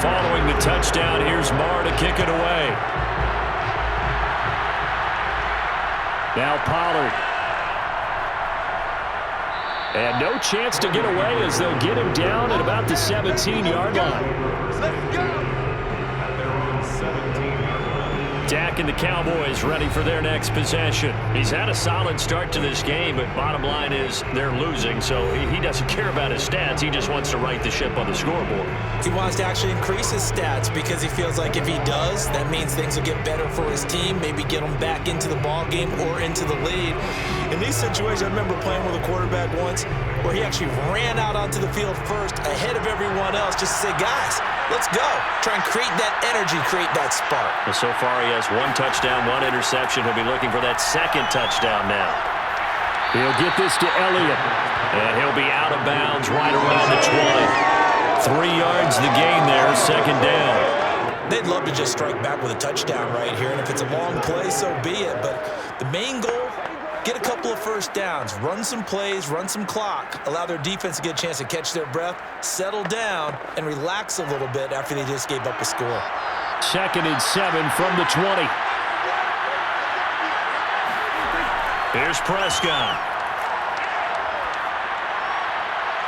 Speaker 2: Following the touchdown, here's Marr to kick it away.
Speaker 4: Now Pollard. And no chance to get away as they'll get him down at about the 17-yard line.
Speaker 6: At their own 17-yard line.
Speaker 2: Dak and the Cowboys ready for their next possession. He's had a solid start to this game, but bottom line is they're losing, so he doesn't care about his stats. He just wants to right the ship on the scoreboard.
Speaker 3: He wants to actually increase his stats because he feels like if he does, that means things will get better for his team, maybe get him back into the ball game or into the lead. In these situations, I remember playing with a quarterback once where he actually ran out onto the field first ahead of everyone else just to say, guys, let's go. Try and create that energy, create that spark.
Speaker 2: Well, so far he has 1 touchdown, 1 interception. He'll be looking for that 2nd touchdown now.
Speaker 4: He'll get this to Elliott.
Speaker 2: And he'll be out of bounds right around the 20. 3 yards the gain there, 2nd down.
Speaker 3: They'd love to just strike back with a touchdown right here, and if it's a long play, so be it. But the main goal, get a couple of first downs, run some plays, run some clock, allow their defense to get a chance to catch their breath, settle down, and relax a little bit after they just gave up a score.
Speaker 4: 2nd and 7 from the 20.
Speaker 2: Here's Prescott.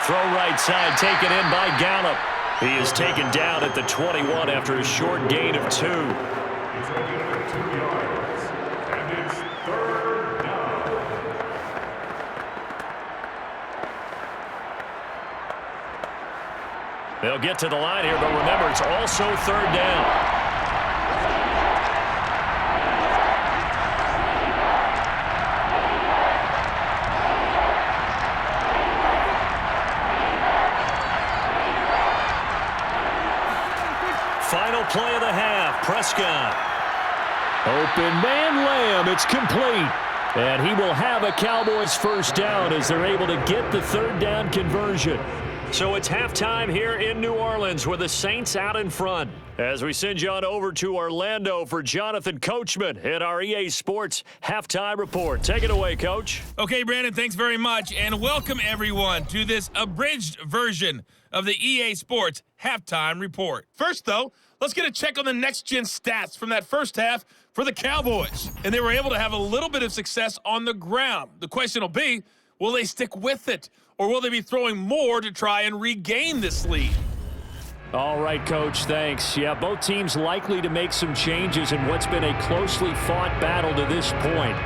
Speaker 2: Throw right side, taken in by Gallup. He is taken down at the 21 after a short gain of 2.
Speaker 6: He's going to get over 2 yards. And it's 3rd down.
Speaker 2: They'll get to the line here, but remember, it's also 3rd down. Final play of the half, Prescott.
Speaker 4: Open man, Lamb. It's complete. And he will have a Cowboys first down as they're able to get the 3rd down conversion.
Speaker 2: So it's halftime here in New Orleans with the Saints out in front. As we send you on over to Orlando for Jonathan Coachman at our EA Sports Halftime Report. Take it away, Coach.
Speaker 7: Okay, Brandon, thanks very much, and welcome everyone to this abridged version of the EA Sports Halftime Report. First, though, let's get a check on the next-gen stats from that first half for the Cowboys. And they were able to have a little bit of success on the ground. The question will be, will they stick with it? Or will they be throwing more to try and regain this lead?
Speaker 4: All right, Coach, thanks. Yeah, both teams likely to make some changes in what's been a closely fought battle to this point.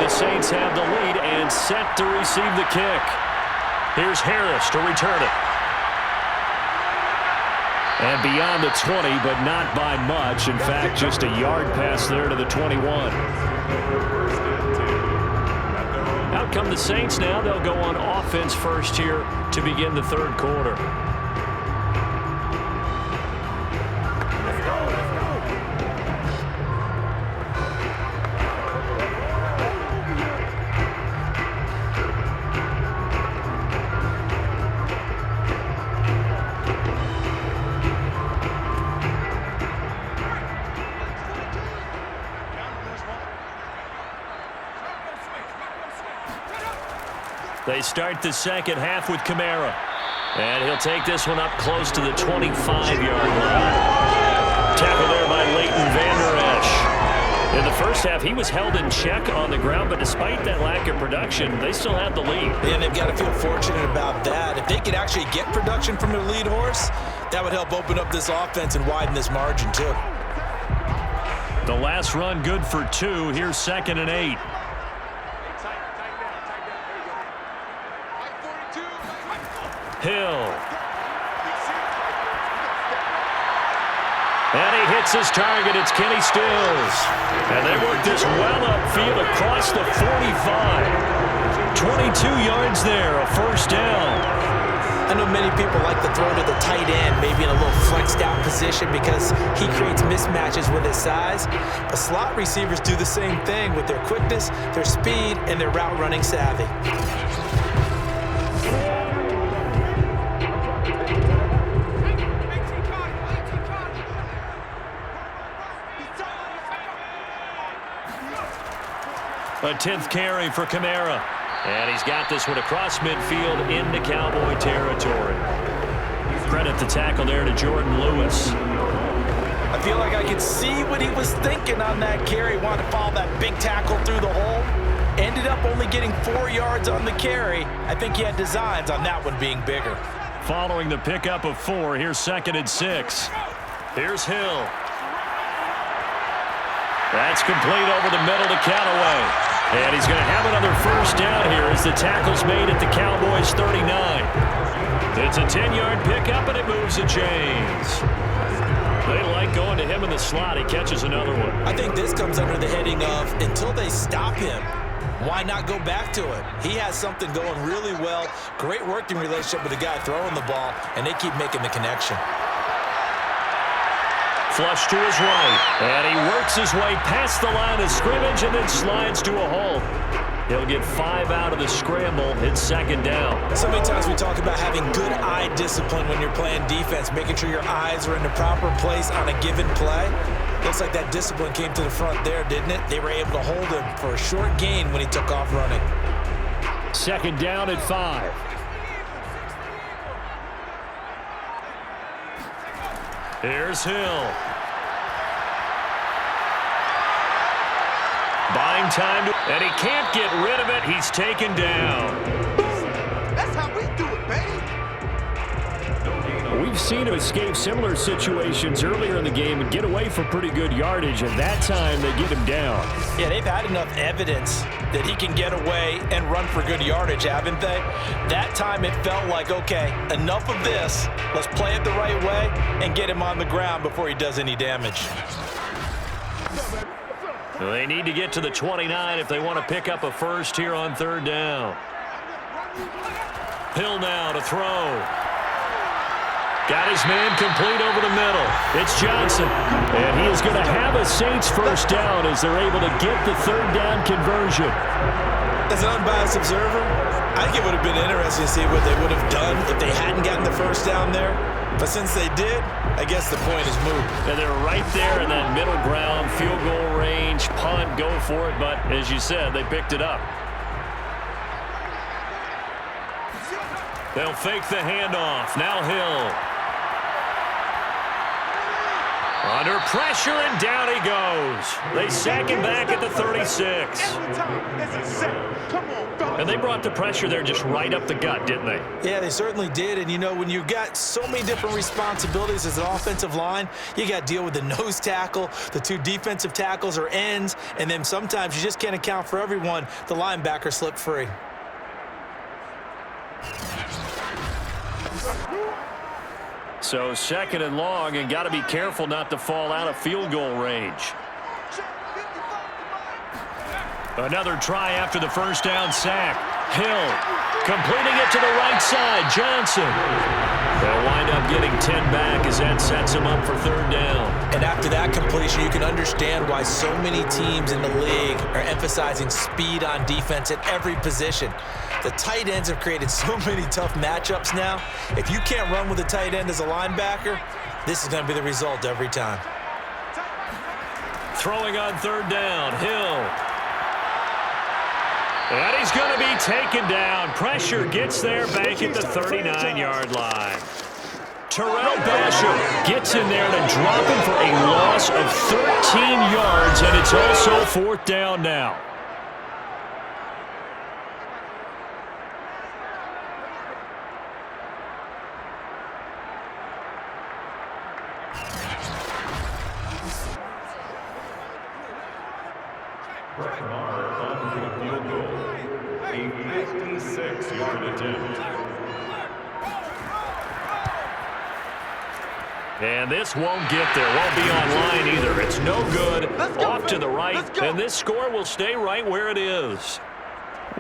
Speaker 4: Saints have the lead and set to receive the kick. Here's Harris to return it. And beyond the 20, but not by much. In fact, just a yard pass there to the 21. Out come the Saints now. They'll go on offense first here to begin the third quarter. They start the second half with Kamara. And he'll take this one up close to the 25-yard line. Tackle there by Leighton Vander Esch. In the first half, he was held in check on the ground, but despite that lack of production, they still have the lead.
Speaker 3: Yeah, they've got to feel fortunate about that. If they could actually get production from their lead horse, that would help open up this offense and widen this margin, too.
Speaker 2: The last run good for 2. Here's 2nd and 8. Hill. And he hits his target. It's Kenny Stills. And they work this well upfield across the 45. 22 yards there, a first down.
Speaker 3: I know many people like to throw to the tight end, maybe in a little flexed out position because he creates mismatches with his size. But slot receivers do the same thing with their quickness, their speed, and their route running savvy.
Speaker 2: A 10th carry for Kamara. And he's got this one across midfield into Cowboy territory. Credit the tackle there to Jordan Lewis.
Speaker 3: I feel like I could see what he was thinking on that carry. Wanted to follow that big tackle through the hole. Ended up only getting 4 yards on the carry. I think he had designs on that one being bigger.
Speaker 2: Following the pickup of 4, here's 2nd and 6. Here's Hill. That's complete over the middle to Callaway. And he's going to have another first down here as the tackle's made at the Cowboys 39. It's a 10-yard pickup, and it moves the chains. They like going to him in the slot. He catches another one.
Speaker 3: I think this comes under the heading of until they stop him, why not go back to it? He has something going really well. Great working relationship with the guy throwing the ball, and they keep making the connection.
Speaker 2: Flush to his right, and he works his way past the line of scrimmage and then slides to a hole. He'll get 5 out of the scramble. It's 2nd down.
Speaker 3: So many times we talk about having good eye discipline when you're playing defense, making sure your eyes are in the proper place on a given play. Looks like that discipline came to the front there, didn't it? They were able to hold him for a short gain when he took off running.
Speaker 4: 2nd down at 5.
Speaker 2: Here's Hill. Buying time, and he can't get rid of it. He's taken down.
Speaker 8: That's how we do it, baby.
Speaker 4: We've seen him escape similar situations earlier in the game and get away for pretty good yardage, and that time they get him down.
Speaker 3: Yeah, they've had enough evidence that he can get away and run for good yardage, haven't they? That time it felt like, okay, enough of this. Let's play it the right way and get him on the ground before he does any damage.
Speaker 2: They need to get to the 29 if they want to pick up a first here on 3rd down. Hill now to throw. Got his man complete over the middle. It's Johnson. And he is going to have a Saints first down as they're able to get the 3rd down conversion.
Speaker 3: As an unbiased observer, I think it would have been interesting to see what they would have done if they hadn't gotten the first down there. But since they did, I guess the point is moot.
Speaker 2: And they're right there in that middle ground, field goal range, punt, go for it. But as you said, they picked it up. They'll fake the handoff. Now Hill. Under pressure, and down he goes. They sack him back at the 36. And they brought the pressure there just right up the gut, didn't they?
Speaker 3: Yeah, they certainly did. And, you know, when you've got so many different responsibilities as an offensive line, you got to deal with the nose tackle, the 2 defensive tackles or ends, and then sometimes you just can't account for everyone. The linebacker slipped free.
Speaker 2: So 2nd and long, and got to be careful not to fall out of field goal range. Another try after the first down sack. Hill completing it to the right side. Johnson. They'll wind up getting 10 back as that sets him up for 3rd down.
Speaker 3: And after that completion, you can understand why so many teams in the league are emphasizing speed on defense at every position. The tight ends have created so many tough matchups now. If you can't run with a tight end as a linebacker, this is going to be the result every time.
Speaker 2: Throwing on 3rd down, Hill. And he's going to be taken down. Pressure gets there back at the 39-yard line. Terrell Basham gets in there to drop him for a loss of 13 yards, and it's also 4th down now.
Speaker 6: A 56-yard attempt.
Speaker 2: And this won't get there. Won't be online either. It's no good. Off to the right. And this score will stay right where it is.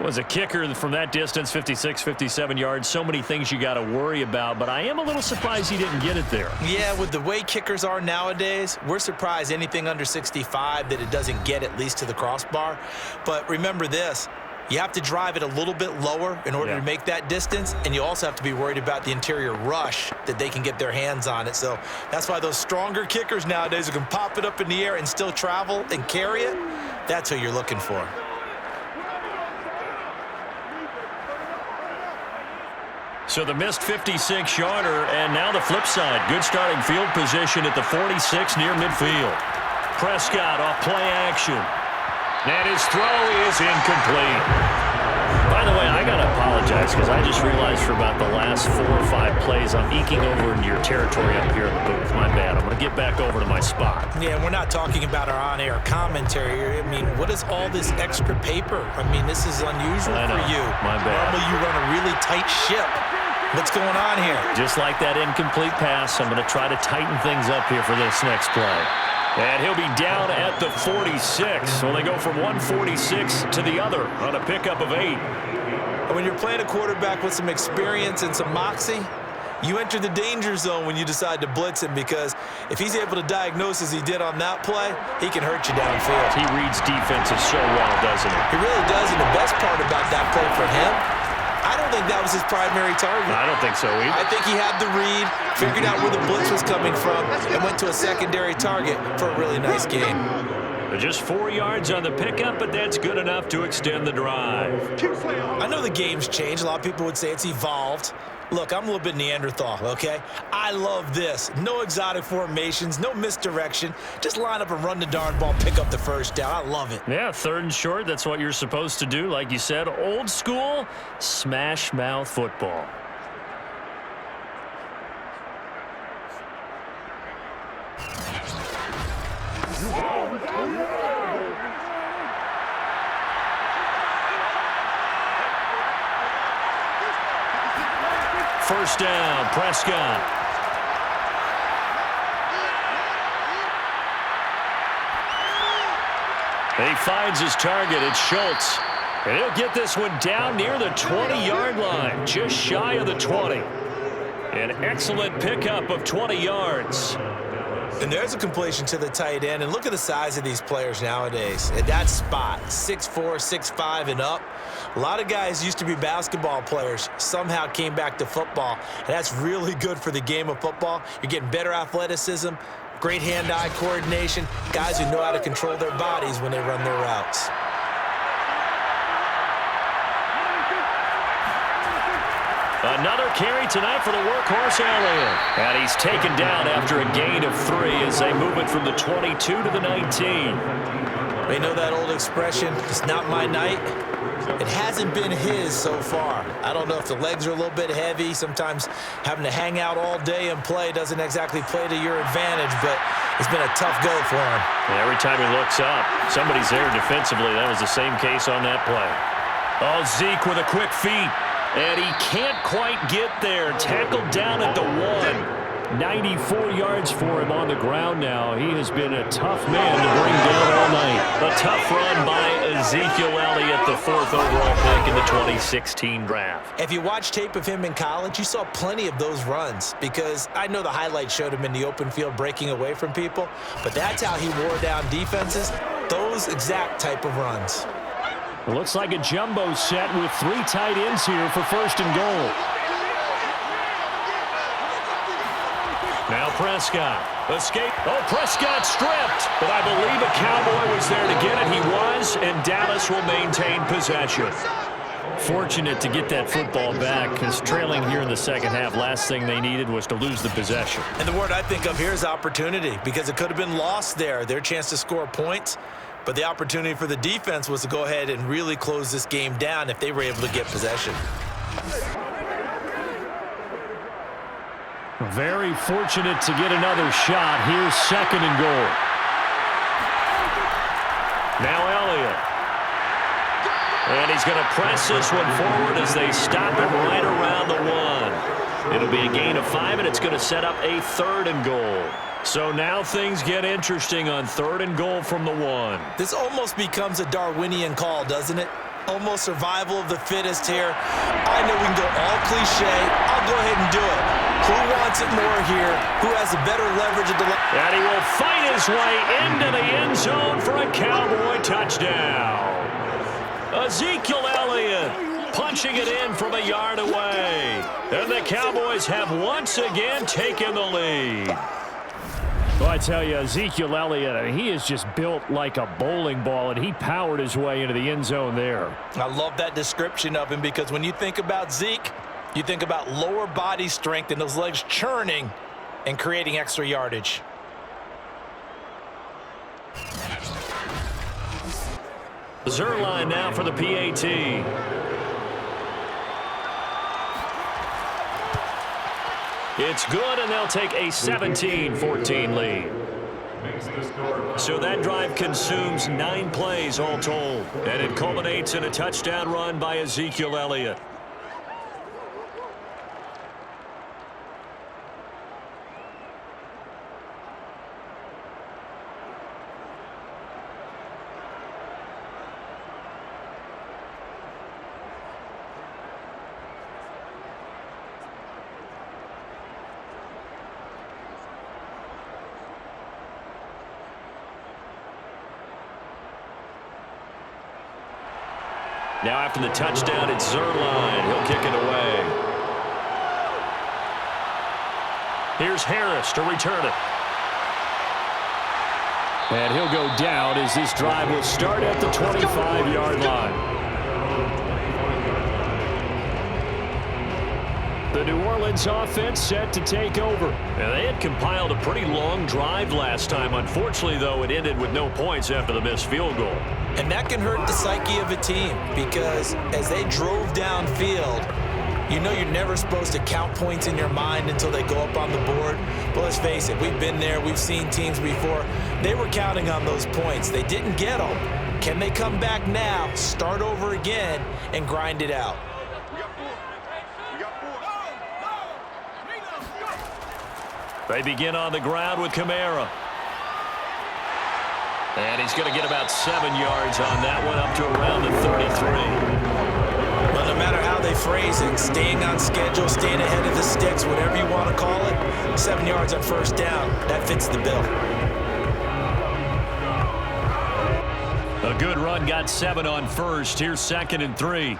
Speaker 2: Was a kicker from that distance, 56, 57 yards. So many things you got to worry about, but I am a little surprised he didn't get it there.
Speaker 3: Yeah, with the way kickers are nowadays, we're surprised anything under 65 that it doesn't get at least to the crossbar. But remember this, you have to drive it a little bit lower in order to make that distance, and you also have to be worried about the interior rush that they can get their hands on it. So that's why those stronger kickers nowadays who can pop it up in the air and still travel and carry it, that's who you're looking for.
Speaker 2: So the missed 56-yarder, and now the flip side. Good starting field position at the 46 near midfield. Prescott off play action. And his throw is incomplete. By the way, I got to apologize because I just realized for about the last 4 or 5 plays I'm eking over into your territory up here in the booth. My bad. I'm going to get back over to my spot.
Speaker 3: Yeah, we're not talking about our on-air commentary here. I mean, what is all this extra paper? I mean, this is unusual for you.
Speaker 2: My bad.
Speaker 3: Normally you run a really tight ship. What's going on here?
Speaker 2: Just like that incomplete pass, I'm going to try to tighten things up here for this next play. And he'll be down at the 46. So they go from 146 to the other on a pickup of 8.
Speaker 3: When you're playing a quarterback with some experience and some moxie, you enter the danger zone when you decide to blitz him, because if he's able to diagnose as he did on that play, he can hurt you downfield.
Speaker 2: He reads defenses so well, doesn't he?
Speaker 3: He really does, and the best part about that play for him, I don't think that was his primary target.
Speaker 2: I don't think so either.
Speaker 3: I think he had the read, figured out where the blitz was coming from, and went to a secondary target for a really nice game.
Speaker 2: Just 4 yards on the pickup, but that's good enough to extend the drive.
Speaker 3: I know the game's changed. A lot of people would say it's evolved. Look, I'm a little bit Neanderthal, okay? I love this. No exotic formations, no misdirection. Just line up and run the darn ball, pick up the first down. I love it.
Speaker 2: Yeah, 3rd and short, that's what you're supposed to do. Like you said, old school, smash mouth football. first down. Prescott. He finds his target. It's Schultz. And he'll get this one down near the 20-yard line, just shy of the 20. An excellent pickup of 20 yards.
Speaker 3: And there's a completion to the tight end. And look at the size of these players nowadays. At that spot, 6'4", 6'5", and up. A lot of guys used to be basketball players, somehow came back to football. And that's really good for the game of football. You're getting better athleticism, great hand-eye coordination, guys who know how to control their bodies when they run their routes.
Speaker 2: Another carry tonight for the workhorse Elliott. And he's taken down after a gain of 3 as they move it from the 22 to the 19.
Speaker 3: They know that old expression, it's not my night. It hasn't been his so far. I don't know if the legs are a little bit heavy. Sometimes having to hang out all day and play doesn't exactly play to your advantage, but it's been a tough go for him.
Speaker 2: And every time he looks up, somebody's there defensively. That was the same case on that play. Oh, Zeke with a quick feet. And he can't quite get there. Tackled down at the 1.
Speaker 4: 94 yards for him on the ground now. He has been a tough man to bring down all night.
Speaker 2: A tough run by Ezekiel Elliott, the 4th overall pick in the 2016 draft.
Speaker 3: If you watch tape of him in college, you saw plenty of those runs because I know the highlights showed him in the open field breaking away from people, but that's how he wore down defenses, those exact type of runs.
Speaker 4: It looks like a jumbo set with 3 tight ends here for 1st and goal.
Speaker 2: Now Prescott. Escape. Oh, Prescott stripped. But I believe a Cowboy was there to get it. He was, and Dallas will maintain possession.
Speaker 4: Fortunate to get that football back because trailing here in the second half, last thing they needed was to lose the possession.
Speaker 3: And the word I think of here is opportunity because it could have been lost there, their chance to score points. But the opportunity for the defense was to go ahead and really close this game down if they were able to get possession.
Speaker 4: Very fortunate to get another shot. Here's 2nd and goal.
Speaker 2: Now Elliott. And he's going to press this one forward as they stop him right around the 1. It'll be a gain of 5, and it's going to set up a 3rd and goal. So now things get interesting on 3rd and goal from the 1.
Speaker 3: This almost becomes a Darwinian call, doesn't it? Almost survival of the fittest here. I know we can go all cliche. I'll go ahead and do it. Who wants it more here? Who has the better leverage at the line?
Speaker 2: And he will fight his way into the end zone for a Cowboy touchdown. Ezekiel Elliott punching it in from a yard away. And the Cowboys have once again taken the lead.
Speaker 4: Well, I tell you, Ezekiel Elliott, he is just built like a bowling ball, and he powered his way into the end zone there.
Speaker 3: I love that description of him because when you think about Zeke, you think about lower body strength and those legs churning and creating extra yardage.
Speaker 2: Zerline now for the PAT. It's good, and they'll take a 17-14 lead. So that drive consumes 9 plays all told, and it culminates in a touchdown run by Ezekiel Elliott. Now after the touchdown, it's Zerline. He'll kick it away. Here's Harris to return it.
Speaker 4: And he'll go down as this drive will start at the 25-yard line. The New Orleans offense set to take over.
Speaker 2: Now, they had compiled a pretty long drive last time. Unfortunately, though, it ended with no points after the missed field goal.
Speaker 3: And that can hurt the psyche of a team because as they drove downfield, you know you're never supposed to count points in your mind until they go up on the board. But let's face it, we've been there. We've seen teams before. They were counting on those points. They didn't get them. Can they come back now, start over again, and grind it out?
Speaker 2: They begin on the ground with Kamara. And he's going to get about 7 yards on that one, up to around the 33.
Speaker 3: Well, no matter how they phrase it, staying on schedule, staying ahead of the sticks, whatever you want to call it, 7 yards on first down, that fits the bill.
Speaker 2: A good run, got 7 on first. Here's 2nd and 3.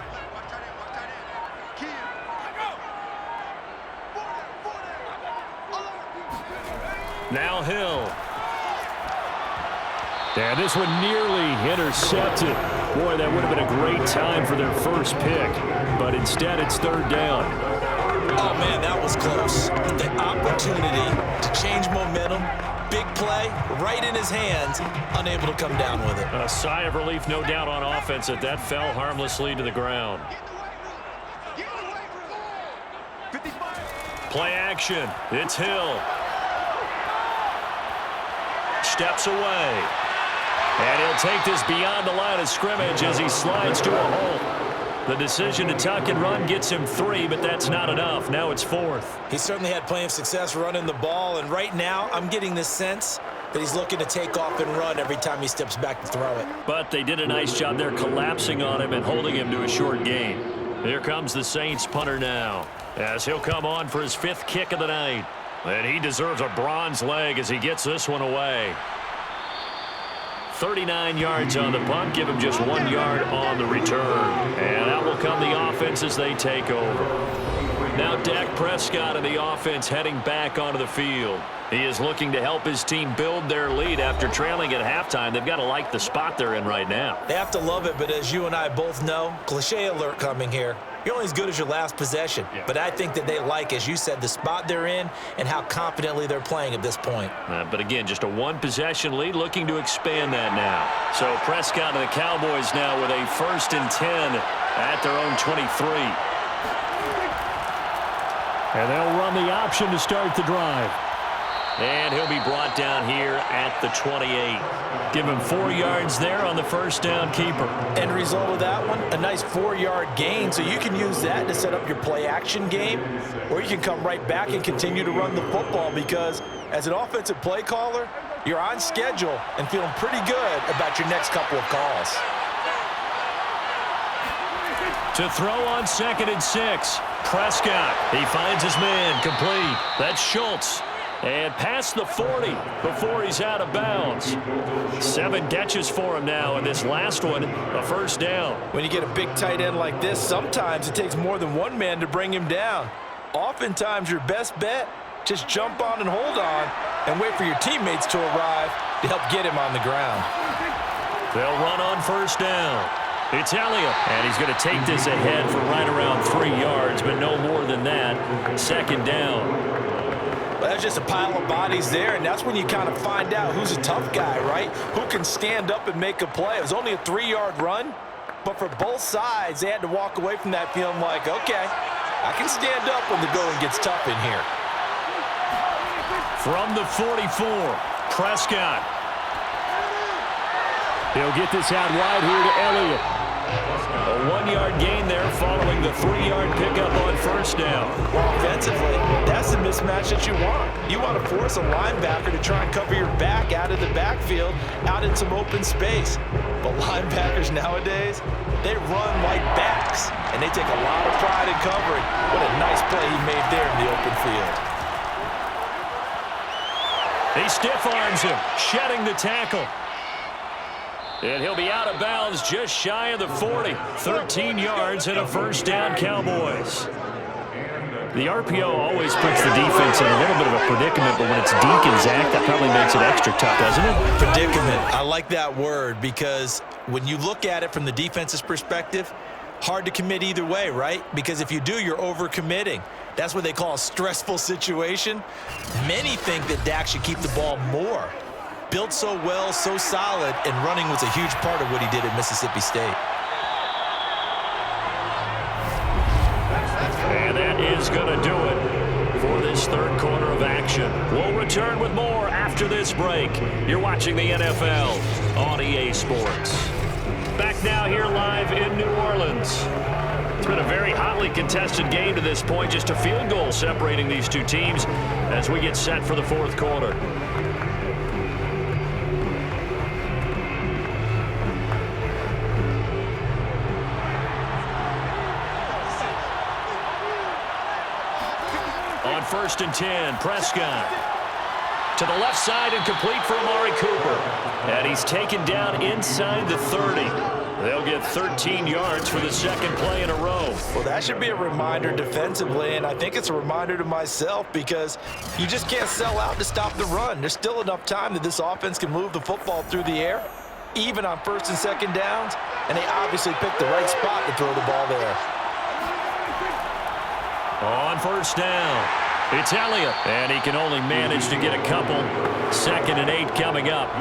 Speaker 2: Now Hill.
Speaker 4: And this one nearly intercepted. Boy, that would have been a great time for their first pick. But instead, it's 3rd down.
Speaker 3: Oh, man, that was close. The opportunity to change momentum, big play, right in his hands, unable to come down with it.
Speaker 2: A sigh of relief, no doubt, on offense that fell harmlessly to the ground. Play action. It's Hill. Steps away. And he'll take this beyond the line of scrimmage as he slides to a hole. The decision to tuck and run gets him 3, but that's not enough. Now it's 4th.
Speaker 3: He certainly had plenty of success running the ball, and right now I'm getting the sense that he's looking to take off and run every time he steps back to throw it.
Speaker 2: But they did a nice job there collapsing on him and holding him to a short gain. Here comes the Saints punter now, as he'll come on for his 5th kick of the night. And he deserves a bronze leg as he gets this one away. 39 yards on the punt, give him just 1 yard on the return. And out will come the offense as they take over. Now Dak Prescott and the offense heading back onto the field. He is looking to help his team build their lead after trailing at halftime. They've got to like the spot they're in right now.
Speaker 3: They have to love it, but as you and I both know, cliche alert coming here. You're only as good as your last possession. But I think that they like, as you said, the spot they're in and how confidently they're playing at this point.
Speaker 2: But again, just a 1-possession lead, looking to expand that now. So Prescott and the Cowboys now with a 1st and 10 at their own 23.
Speaker 4: And they'll run the option to start the drive.
Speaker 2: And he'll be brought down here at the 28. Give him 4 yards there on the first down keeper.
Speaker 3: End result of that one, a nice 4-yard gain, so you can use that to set up your play-action game, or you can come right back and continue to run the football because as an offensive play caller, you're on schedule and feeling pretty good about your next couple of calls.
Speaker 2: To throw on 2nd and 6. Prescott, he finds his man, complete. That's Schultz. And past the 40 before he's out of bounds. 7 catches for him now, and this last one, a 1st down.
Speaker 3: When you get a big tight end like this, sometimes it takes more than one man to bring him down. Oftentimes, your best bet, just jump on and hold on and wait for your teammates to arrive to help get him on the ground.
Speaker 2: They'll run on 1st down. It's Elliott, and he's going to take this ahead for right around 3 yards, but no more than that. 2nd down.
Speaker 3: Well, that's just a pile of bodies there, and that's when you kind of find out who's a tough guy, right? Who can stand up and make a play. It was only a 3-yard run, but for both sides, they had to walk away from that feeling like, okay, I can stand up when the going gets tough in here.
Speaker 2: From the 44, Prescott.
Speaker 4: He'll get this out wide here to Elliott.
Speaker 2: A 1-yard gain there following the 3-yard pickup on 1st down.
Speaker 3: Well, offensively, that's the mismatch that you want. You want to force a linebacker to try and cover your back out of the backfield, out in some open space. But linebackers nowadays, they run like backs, and they take a lot of pride in covering. What a nice play he made there in the open field.
Speaker 2: He stiff-arms him, shedding the tackle. And he'll be out of bounds just shy of the 40. 13 yards and a 1st down, Cowboys. The RPO always puts the defense in a little bit of a predicament, but when it's Deke and Zach, that probably makes it extra tough, doesn't it?
Speaker 3: Predicament. I like that word because when you look at it from the defense's perspective, hard to commit either way, right? Because if you do, you're over-committing. That's what they call a stressful situation. Many think that Dak should keep the ball more. Built so well, so solid, and running was a huge part of what he did at Mississippi State.
Speaker 2: And that is going to do it for this 3rd quarter of action. We'll return with more after this break. You're watching the NFL on EA Sports. Back now here live in New Orleans. been a very hotly contested game to this point. Just a field goal separating these two teams as we get set for the fourth quarter. On 1st and 10, Prescott. To the left side and complete for Amari Cooper. And he's taken down inside the 30. They'll get 13 yards for the second play in a row.
Speaker 3: Well, that should be a reminder defensively, and I think it's a reminder to myself because you just can't sell out to stop the run. There's still enough time that this offense can move the football through the air, even on 1st and 2nd downs, and they obviously picked the right spot to throw the ball there.
Speaker 2: On 1st down, it's Elliott, and he can only manage to get a couple. 2nd and 8 coming up.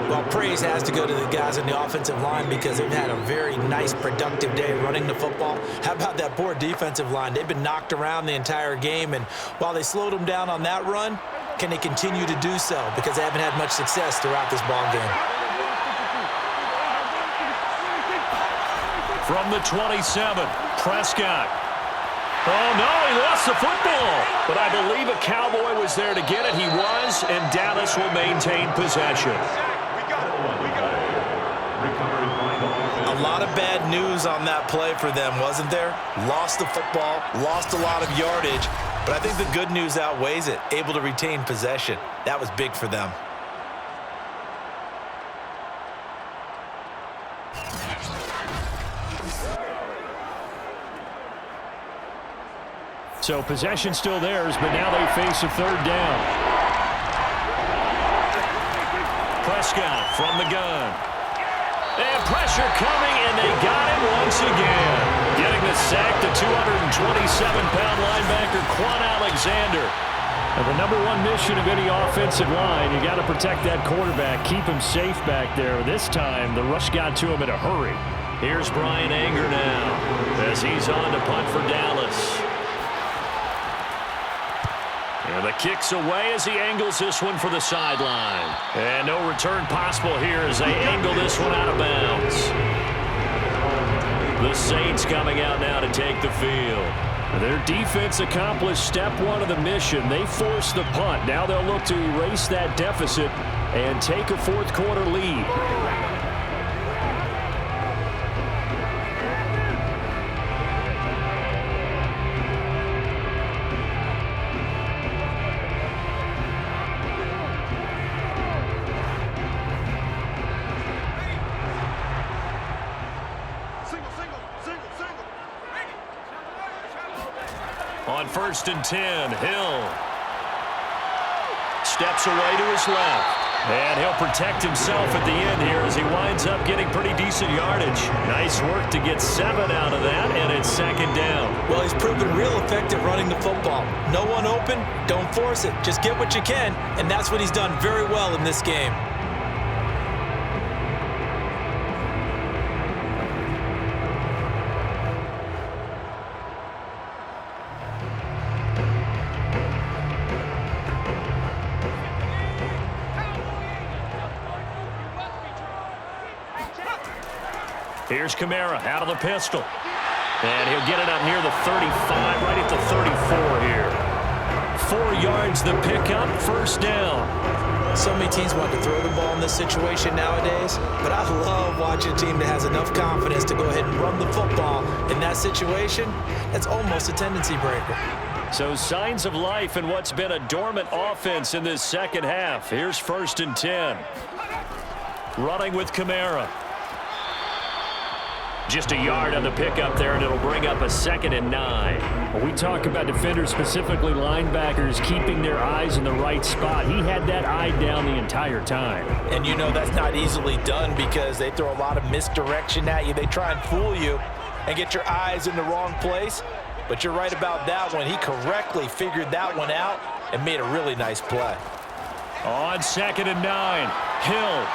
Speaker 3: Well, praise has to go to the guys on the offensive line because they've had a very nice, productive day running the football. How about that poor defensive line? They've been knocked around the entire game, and while they slowed them down on that run, can they continue to do so? Because they haven't had much success throughout this ball game.
Speaker 2: From the 27, Prescott. Oh, no, he lost the football. But I believe a Cowboy was there to get it. He was, and Dallas will maintain possession.
Speaker 3: A lot of bad news on that play for them, wasn't there? Lost the football, lost a lot of yardage, but I think the good news outweighs it. Able to retain possession. That was big for them.
Speaker 4: So possession still theirs, but now they face a 3rd down.
Speaker 2: Prescott from the gun. And pressure coming, and they got him once again. Getting the sack, the 227-pound linebacker, Quan Alexander.
Speaker 4: And the #1 mission of any offensive line, you got to protect that quarterback, keep him safe back there. This time, the rush got to him in a hurry.
Speaker 2: Here's Brian Anger now as he's on to punt for Dallas. And the kick's away as he angles this one for the sideline. And no return possible here as they angle this one out of bounds. The Saints coming out now to take the field.
Speaker 4: Their defense accomplished step 1 of the mission. They forced the punt. Now they'll look to erase that deficit and take a fourth quarter lead.
Speaker 2: On 1st and 10, Hill steps away to his left. And he'll protect himself at the end here as he winds up getting pretty decent yardage. Nice work to get 7 out of that, and it's 2nd down.
Speaker 3: Well, he's proven real effective running the football. No one open, don't force it. Just get what you can, and that's what he's done very well in this game.
Speaker 2: Here's Kamara out of the pistol. And he'll get it up near the 35, right at the 34 here. 4 yards the pickup, 1st down.
Speaker 3: So many teams want to throw the ball in this situation nowadays, but I love watching a team that has enough confidence to go ahead and run the football in that situation. That's almost a tendency breaker.
Speaker 2: So signs of life in what's been a dormant offense in this second half. Here's 1st and 10. Running with Kamara. Just a yard on the pickup there, and it'll bring up a 2nd and 9.
Speaker 4: When we talk about defenders, specifically linebackers, keeping their eyes in the right spot. He had that eye down the entire time.
Speaker 3: And you know that's not easily done because they throw a lot of misdirection at you. They try and fool you and get your eyes in the wrong place. But you're right about that one. He correctly figured that one out and made a really nice play.
Speaker 2: On 2nd and 9, Hill.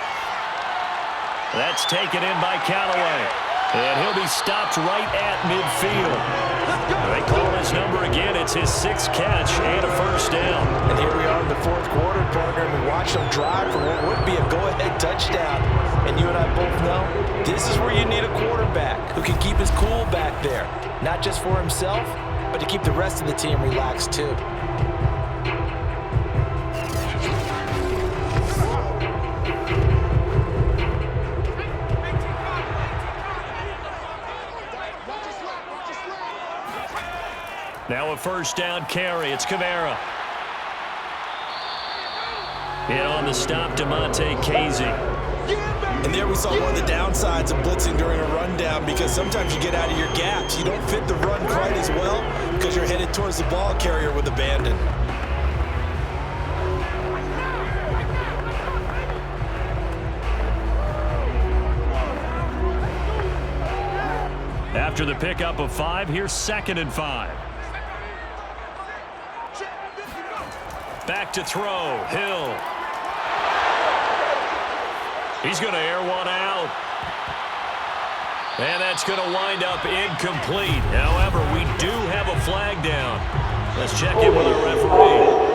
Speaker 2: That's taken in by Callaway. And he'll be stopped right at midfield. They call his number again. It's his 6th catch and a 1st down.
Speaker 3: And here we are in the 4th quarter, partner, and we watch them drive for what would be a go-ahead touchdown. And you and I both know This is where you need a quarterback who can keep his cool back there, not just for himself, but to keep the rest of the team relaxed too.
Speaker 2: Now a first down carry. It's Kamara. In on the stop, DeMonte Casey.
Speaker 3: And there we saw one of the downsides of blitzing during a rundown, because sometimes you get out of your gaps. You don't fit the run quite as well because you're headed towards the ball carrier with abandon.
Speaker 2: After the pickup of 5, here's 2nd and 5. Back to throw. Hill. He's going to air one out. And that's going to wind up incomplete. However, we do have a flag down. Let's check in with our referee.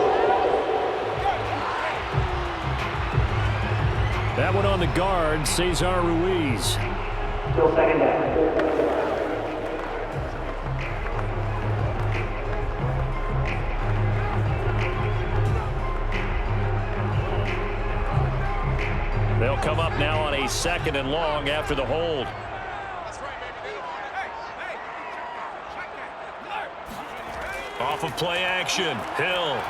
Speaker 4: That one on the guard, Cesar Ruiz.
Speaker 5: Still 2nd down.
Speaker 2: They'll come up now on a 2nd and long after the hold. Off of play action, Hill.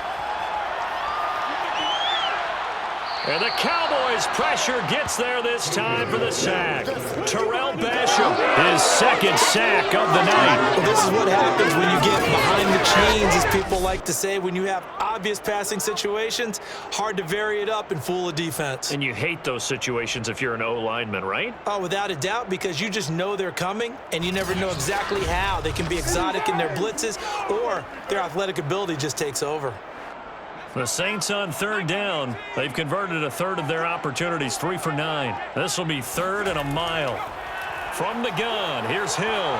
Speaker 2: And the Cowboys pressure gets there this time for the sack. Terrell Basham, his 2nd sack of the night.
Speaker 3: Well, this is what happens when you get behind the chains, as people like to say. When you have obvious passing situations, hard to vary it up and fool a defense.
Speaker 2: And you hate those situations if you're an O-lineman, right?
Speaker 3: Oh, without a doubt, because you just know they're coming, and you never know exactly how. They can be exotic in their blitzes, or their athletic ability just takes over.
Speaker 2: The Saints on 3rd down. They've converted a 1/3 of their opportunities, 3 for 9. This will be 3rd and a mile. From the gun, here's Hill.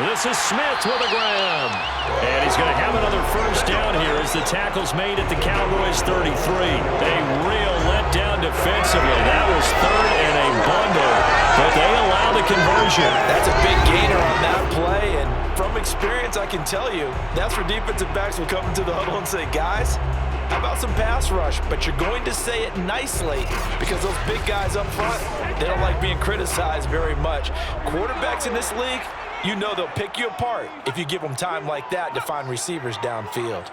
Speaker 2: This is Smith with a grab. And he's going to have another first down here as the tackle's made at the Cowboys 33. A real letdown defensively. That was 3rd and a bundle, but they allow the conversion.
Speaker 3: That's a big gainer on that play, and from experience, I can tell you, that's where defensive backs will come into the huddle and say, guys, how about some pass rush? But you're going to say it nicely, because those big guys up front, they don't like being criticized very much. Quarterbacks in this league, you know they'll pick you apart if you give them time like that to find receivers downfield.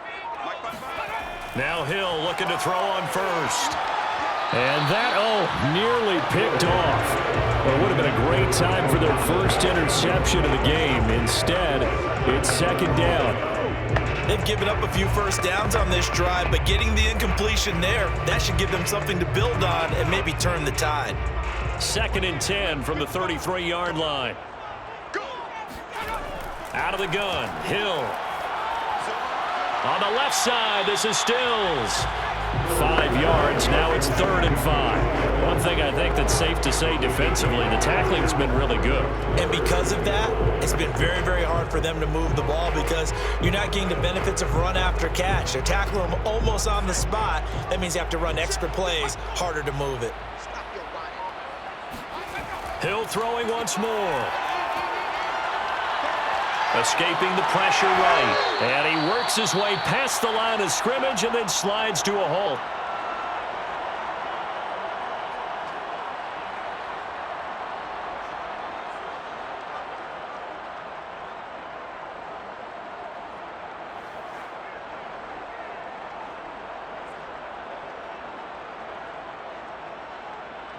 Speaker 2: Now Hill looking to throw on first. And that, nearly picked off. Well, it would have been a great time for their first interception of the game. Instead, it's 2nd down.
Speaker 3: They've given up a few first downs on this drive, but getting the incompletion there, that should give them something to build on and maybe turn the tide.
Speaker 2: 2nd and 10 from the 33-yard line. Out of the gun, Hill. On the left side, this is Stills. 5 yards, now it's 3rd and 5. One thing I think that's safe to say defensively, the tackling's been really good.
Speaker 3: And because of that, it's been very, very hard for them to move the ball, because you're not getting the benefits of run after catch. They're tackling them almost on the spot. That means you have to run extra plays, harder to move it.
Speaker 2: Hill throwing once more. Escaping the pressure right. And he works his way past the line of scrimmage and then slides to a halt.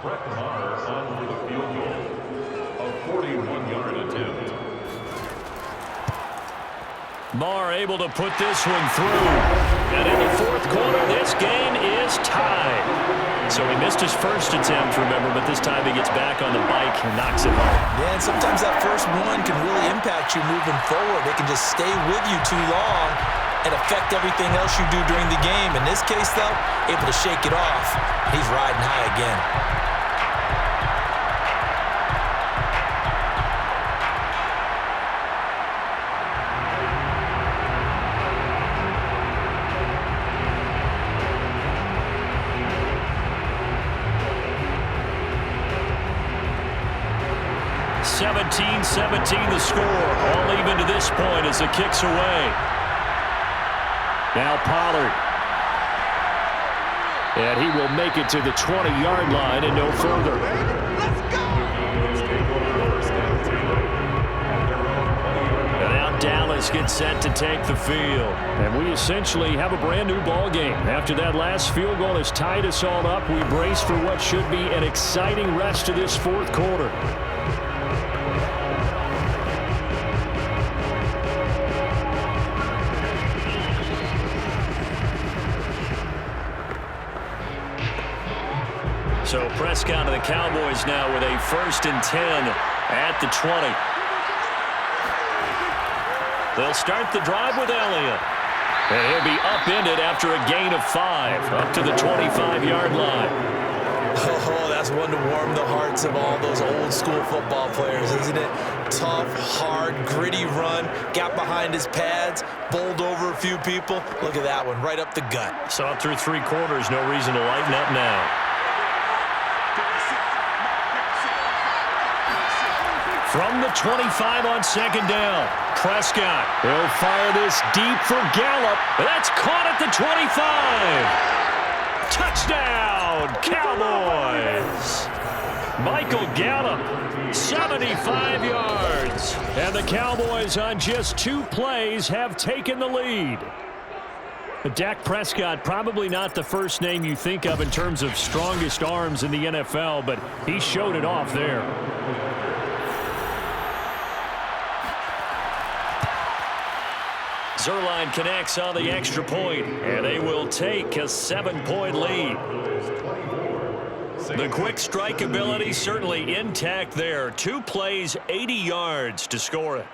Speaker 6: Brett Maher on for the field goal. A 41-yard attempt.
Speaker 2: Maher able to put this one through. And in the 4th quarter, this game is tied. So he missed his first attempt, remember, but this time he gets back on the bike and knocks it home.
Speaker 3: Yeah, and sometimes that first one can really impact you moving forward. They can just stay with you too long and affect everything else you do during the game. In this case, though, able to shake it off. He's riding high again.
Speaker 2: 17-17 the score. All even to this point as the kick's away. Now Pollard. And he will make it to the 20-yard line and no further. And now Dallas gets set to take the field. And we essentially have a brand new ball game. After that last field goal has tied us all up, we brace for what should be an exciting rest of this fourth quarter. So Prescott and the Cowboys now with a 1st and 10 at the 20. They'll start the drive with Elliott. And he'll be upended after a gain of 5 up to the 25-yard line.
Speaker 3: Oh, that's one to warm the hearts of all those old school football players, isn't it? Tough, hard, gritty run, got behind his pads, bowled over a few people. Look at that one, right up the gut.
Speaker 2: Saw it through 3 quarters, no reason to lighten up now. From the 25 on 2nd down, Prescott. He'll fire this deep for Gallup. That's caught at the 25. Touchdown, Cowboys. Michael Gallup, 75 yards. And the Cowboys on just 2 plays have taken the lead. Dak Prescott, probably not the first name you think of in terms of strongest arms in the NFL, but he showed it off there. Zerline connects on the extra point, and they will take a 7-point lead. The quick strike ability certainly intact there. 2 plays, 80 yards to score it.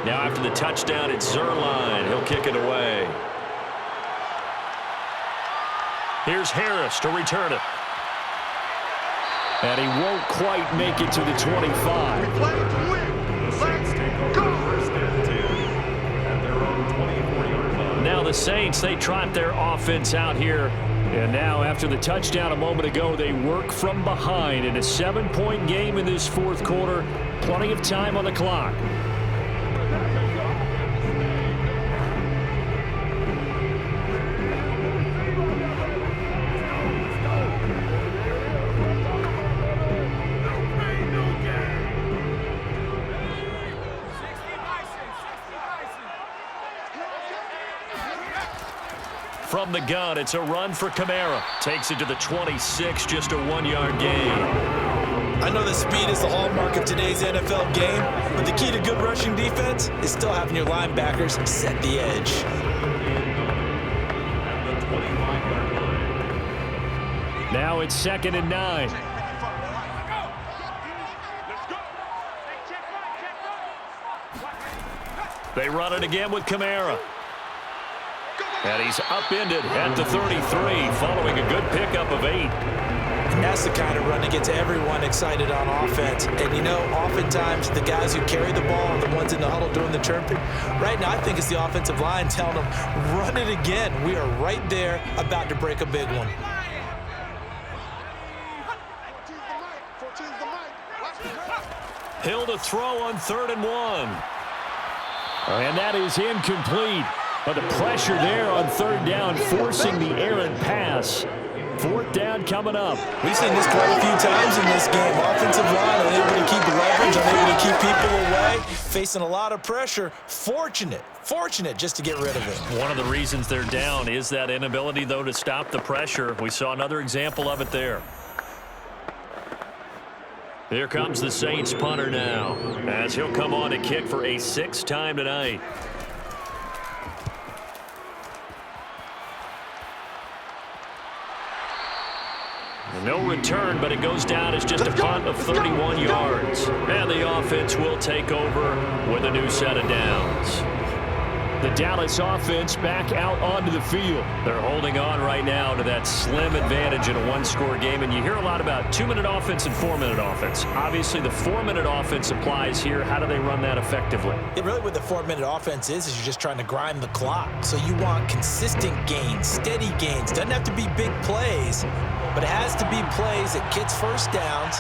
Speaker 2: Now after the touchdown, it's Zerline. He'll kick it away. Here's Harris to return it. And he won't quite make it to the 25. Now the Saints, they trot their offense out here. And now after the touchdown a moment ago, they work from behind in a 7-point game in this fourth quarter. Plenty of time on the clock. From the gun, it's a run for Kamara. Takes it to the 26, just a 1-yard gain.
Speaker 3: I know that speed is the hallmark of today's NFL game, but the key to good rushing defense is still having your linebackers set the edge.
Speaker 2: Now it's 2nd and 9. They run it again with Kamara. And he's upended at the 33, following a good pickup of 8.
Speaker 3: And that's the kind of run that gets everyone excited on offense. And, you know, oftentimes the guys who carry the ball are the ones in the huddle doing the chirping. Right now, I think it's the offensive line telling them, run it again. We are right there about to break a big one.
Speaker 2: Hill to throw on 3rd and 1. And that is incomplete. But the pressure there on 3rd down, forcing the errant pass. 4th down coming up.
Speaker 3: We've seen this quite a few times in this game. Offensive line unable to keep leverage, unable to keep people away, facing a lot of pressure. Fortunate just to get rid of it.
Speaker 2: One of the reasons they're down is that inability, though, to stop the pressure. We saw another example of it there. Here comes the Saints punter now, as he'll come on to kick for a 6th time tonight. No return, but it goes down as just a punt of 31 yards. And the offense will take over with a new set of downs.
Speaker 4: The Dallas offense back out onto the field.
Speaker 2: They're holding on right now to that slim advantage in a one-score game, and you hear a lot about 2-minute offense and 4-minute offense. Obviously, the 4-minute offense applies here. How do they run that effectively?
Speaker 3: Really what the 4-minute offense is you're just trying to grind the clock. So you want consistent gains, steady gains. Doesn't have to be big plays, but it has to be plays that gets first downs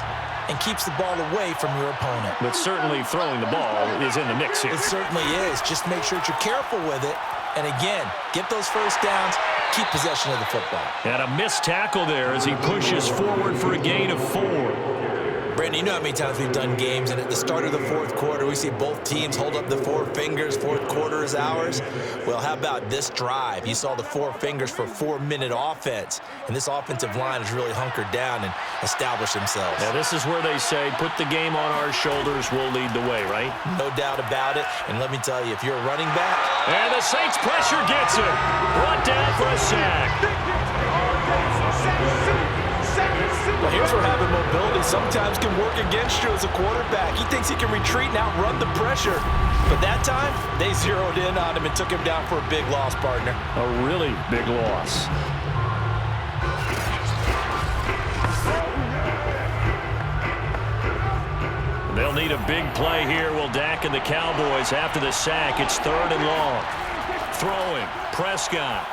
Speaker 3: and keeps the ball away from your opponent.
Speaker 2: But certainly throwing the ball is in the mix here.
Speaker 3: It certainly is. Just make sure that you're careful with it. And again, get those first downs, keep possession of the football.
Speaker 2: And a missed tackle there as he pushes forward for a gain of 4.
Speaker 3: Brandon, you know how many times we've done games, and at the start of the fourth quarter, we see both teams hold up the 4 fingers, fourth quarter is ours. Well, how about this drive? You saw the 4 fingers for 4-minute offense, and this offensive line has really hunkered down and established themselves.
Speaker 2: Now, this is where they say, put the game on our shoulders, we'll lead the way, right?
Speaker 3: No doubt about it, and let me tell you, if you're a running back...
Speaker 2: And the Saints pressure gets him. Brought down for a sack.
Speaker 3: Well, here's where having mobility sometimes can work against you as a quarterback. He thinks he can retreat and outrun the pressure. But that time, they zeroed in on him and took him down for a big loss, partner.
Speaker 4: A really big loss.
Speaker 2: They'll need a big play here. Will Dak and the Cowboys after the sack. It's 3rd and long. Throwing. Prescott.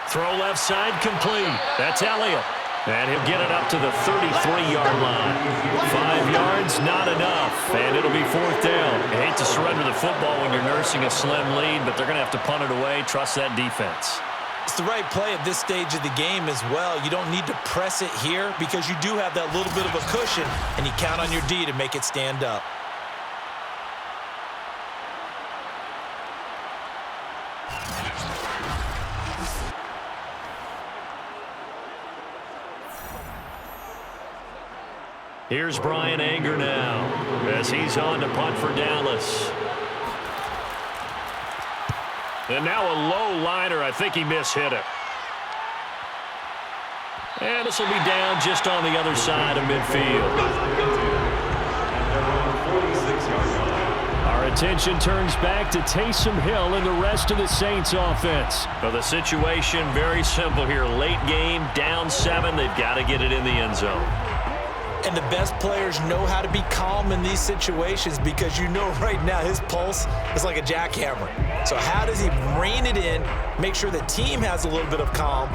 Speaker 2: Throw left side complete. That's Elliott. And he'll get it up to the 33-yard line. 5 yards, not enough. And it'll be 4th down. You hate to surrender the football when you're nursing a slim lead, but they're going to have to punt it away. Trust that defense.
Speaker 3: It's the right play at this stage of the game as well. You don't need to press it here because you do have that little bit of a cushion, and you count on your D to make it stand up.
Speaker 2: Here's Brian Anger now as he's on to punt for Dallas. And now a low liner. I think he mishit it. And this will be down just on the other side of midfield.
Speaker 4: Our attention turns back to Taysom Hill and the rest of the Saints offense.
Speaker 2: Well, the situation very simple here. Late game, down 7. They've got to get it in the end zone.
Speaker 3: And the best players know how to be calm in these situations because you know right now his pulse is like a jackhammer. So how does he rein it in, make sure the team has a little bit of calm,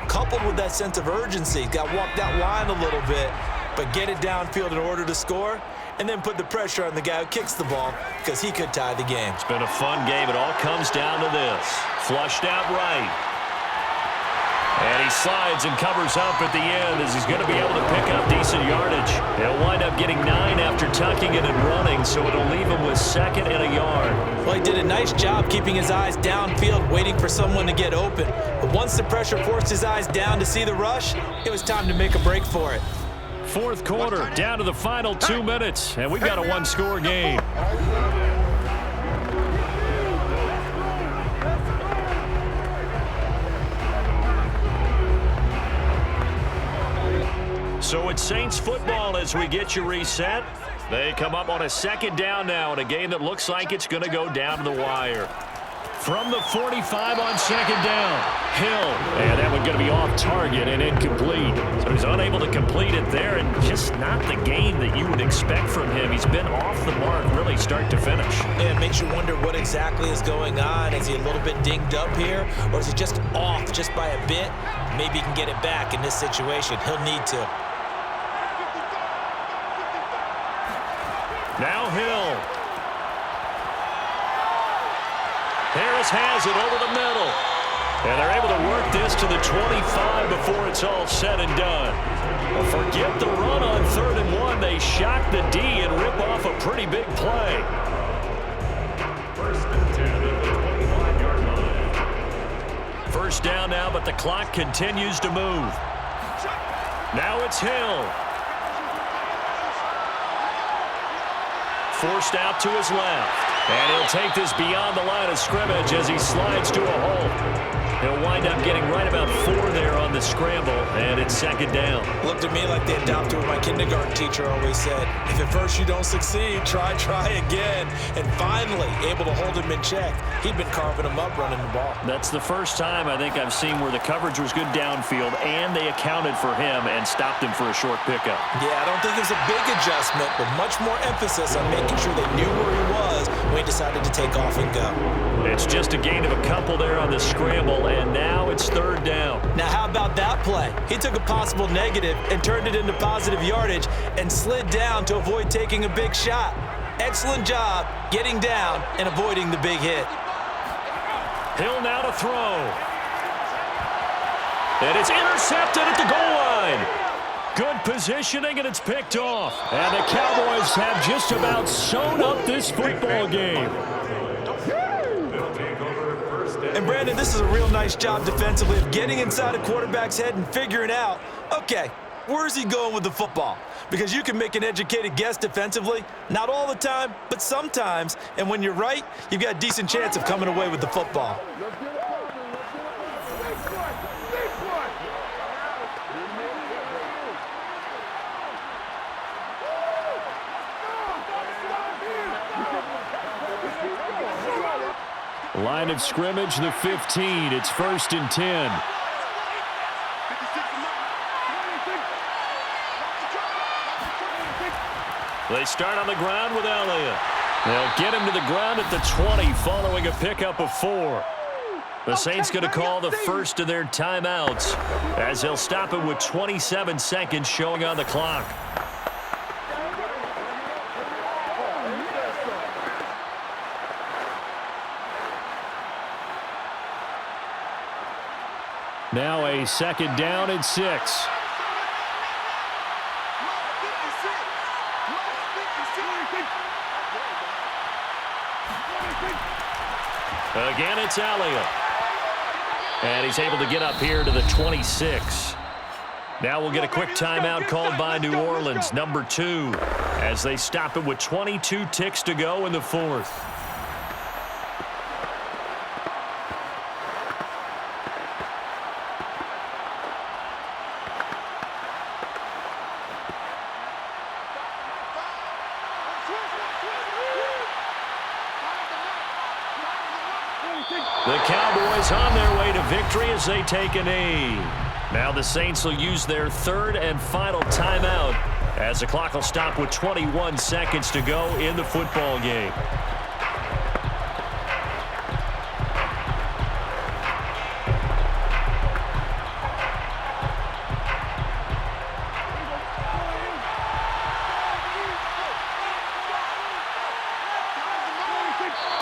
Speaker 3: coupled with that sense of urgency? Got to walk that line a little bit, but get it downfield in order to score, and then put the pressure on the guy who kicks the ball because he could tie the game.
Speaker 2: It's been a fun game. It all comes down to this. Flushed out right. And he slides and covers up at the end as he's going to be able to pick up decent yardage. He'll wind up getting 9 after tucking it and running, so it'll leave him with 2nd and a yard.
Speaker 3: Well, he did a nice job keeping his eyes downfield, waiting for someone to get open. But once the pressure forced his eyes down to see the rush, it was time to make a break for it.
Speaker 4: 4th quarter, down to the final 2 minutes, and we've got a 1-score game.
Speaker 2: So it's Saints football as we get you reset. They come up on a 2nd down now in a game that looks like it's going to go down to the wire.
Speaker 4: From the 45 on 2nd down, Hill. And that one going to be off target and incomplete.
Speaker 2: So he's unable to complete it there, and just not the game that you would expect from him. He's been off the mark really start to finish.
Speaker 3: Yeah, it makes you wonder what exactly is going on. Is he a little bit dinged up here, or is he just off just by a bit? Maybe he can get it back in this situation. He'll need to.
Speaker 2: Now Hill. Harris has it over the middle. And they're able to work this to the 25 before it's all said and done. Well, forget the run on 3rd and 1. They shock the D and rip off a pretty big play.
Speaker 6: 1st and 10 at the 25-yard line.
Speaker 2: 1st down now, but the clock continues to move. Now it's Hill. Forced out to his left. And he'll take this beyond the line of scrimmage as he slides to a hole. He'll wind up getting right about 4 there on the scramble, and it's second down.
Speaker 3: Looked at me like they adopted what my kindergarten teacher always said. If at first you don't succeed, try again. And finally, able to hold him in check. He'd been carving him up running the ball.
Speaker 2: That's the first time I think I've seen where the coverage was good downfield, and they accounted for him and stopped him for a short pickup.
Speaker 3: Yeah, I don't think it was a big adjustment, but much more emphasis on making sure they knew where he was when he decided to take off and go.
Speaker 2: It's just a gain of a couple there on the scramble, and now it's third down.
Speaker 3: Now, how about that play? He took a possible negative and turned it into positive yardage and slid down to avoid taking a big shot. Excellent job getting down and avoiding the big hit.
Speaker 2: Hill now to throw. And it's intercepted at the goal line. Good positioning, and it's picked off. And the Cowboys have just about sewn up this football game.
Speaker 3: And Brandon, this is a real nice job defensively of getting inside a quarterback's head and figuring out, okay, where's he going with the football? Because you can make an educated guess defensively, not all the time, but sometimes. And when you're right, you've got a decent chance of coming away with the football.
Speaker 4: Line of scrimmage, the 15. It's 1st and 10.
Speaker 2: They start on the ground with Elliott. They'll get him to the ground at the 20 following a pickup of 4. The Saints going to call the first of their timeouts as they'll stop it with 27 seconds showing on the clock.
Speaker 4: Now a second down and 6.
Speaker 2: Again, it's Elliott. And he's able to get up here to the 26. Now we'll get a quick timeout called by New Orleans, number 2, as they stop it with 22 ticks to go in the 4th. The Cowboys on their way to victory as they take a knee. Now the Saints will use their 3rd and final timeout as the clock will stop with 21 seconds to go in the football game.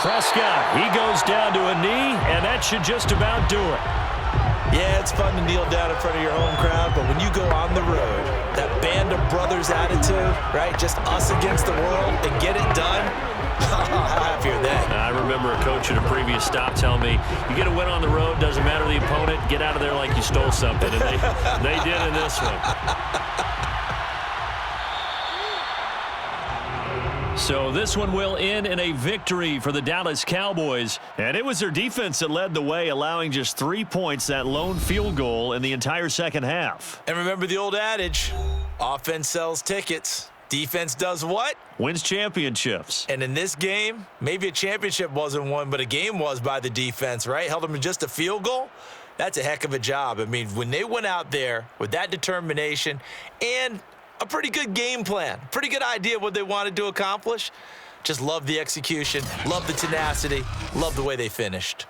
Speaker 2: Prescott, he goes down to a knee, and that should just about do it.
Speaker 3: Yeah, it's fun to kneel down in front of your home crowd, but when you go on the road, that band of brothers attitude, right? Just us against the world and get it done. How happy are they?
Speaker 2: I remember a coach at a previous stop telling me, you get a win on the road, doesn't matter the opponent, get out of there like you stole something. And they did in this one. So this one will end in a victory for the Dallas Cowboys. And it was their defense that led the way, allowing just 3 points, that lone field goal in the entire second half.
Speaker 3: And remember the old adage, offense sells tickets. Defense does what?
Speaker 2: Wins championships.
Speaker 3: And in this game, maybe a championship wasn't won, but a game was by the defense, right? Held them to just a field goal. That's a heck of a job. I mean, when they went out there with that determination and a pretty good game plan, pretty good idea what they wanted to accomplish. Just love the execution, love the tenacity, love the way they finished.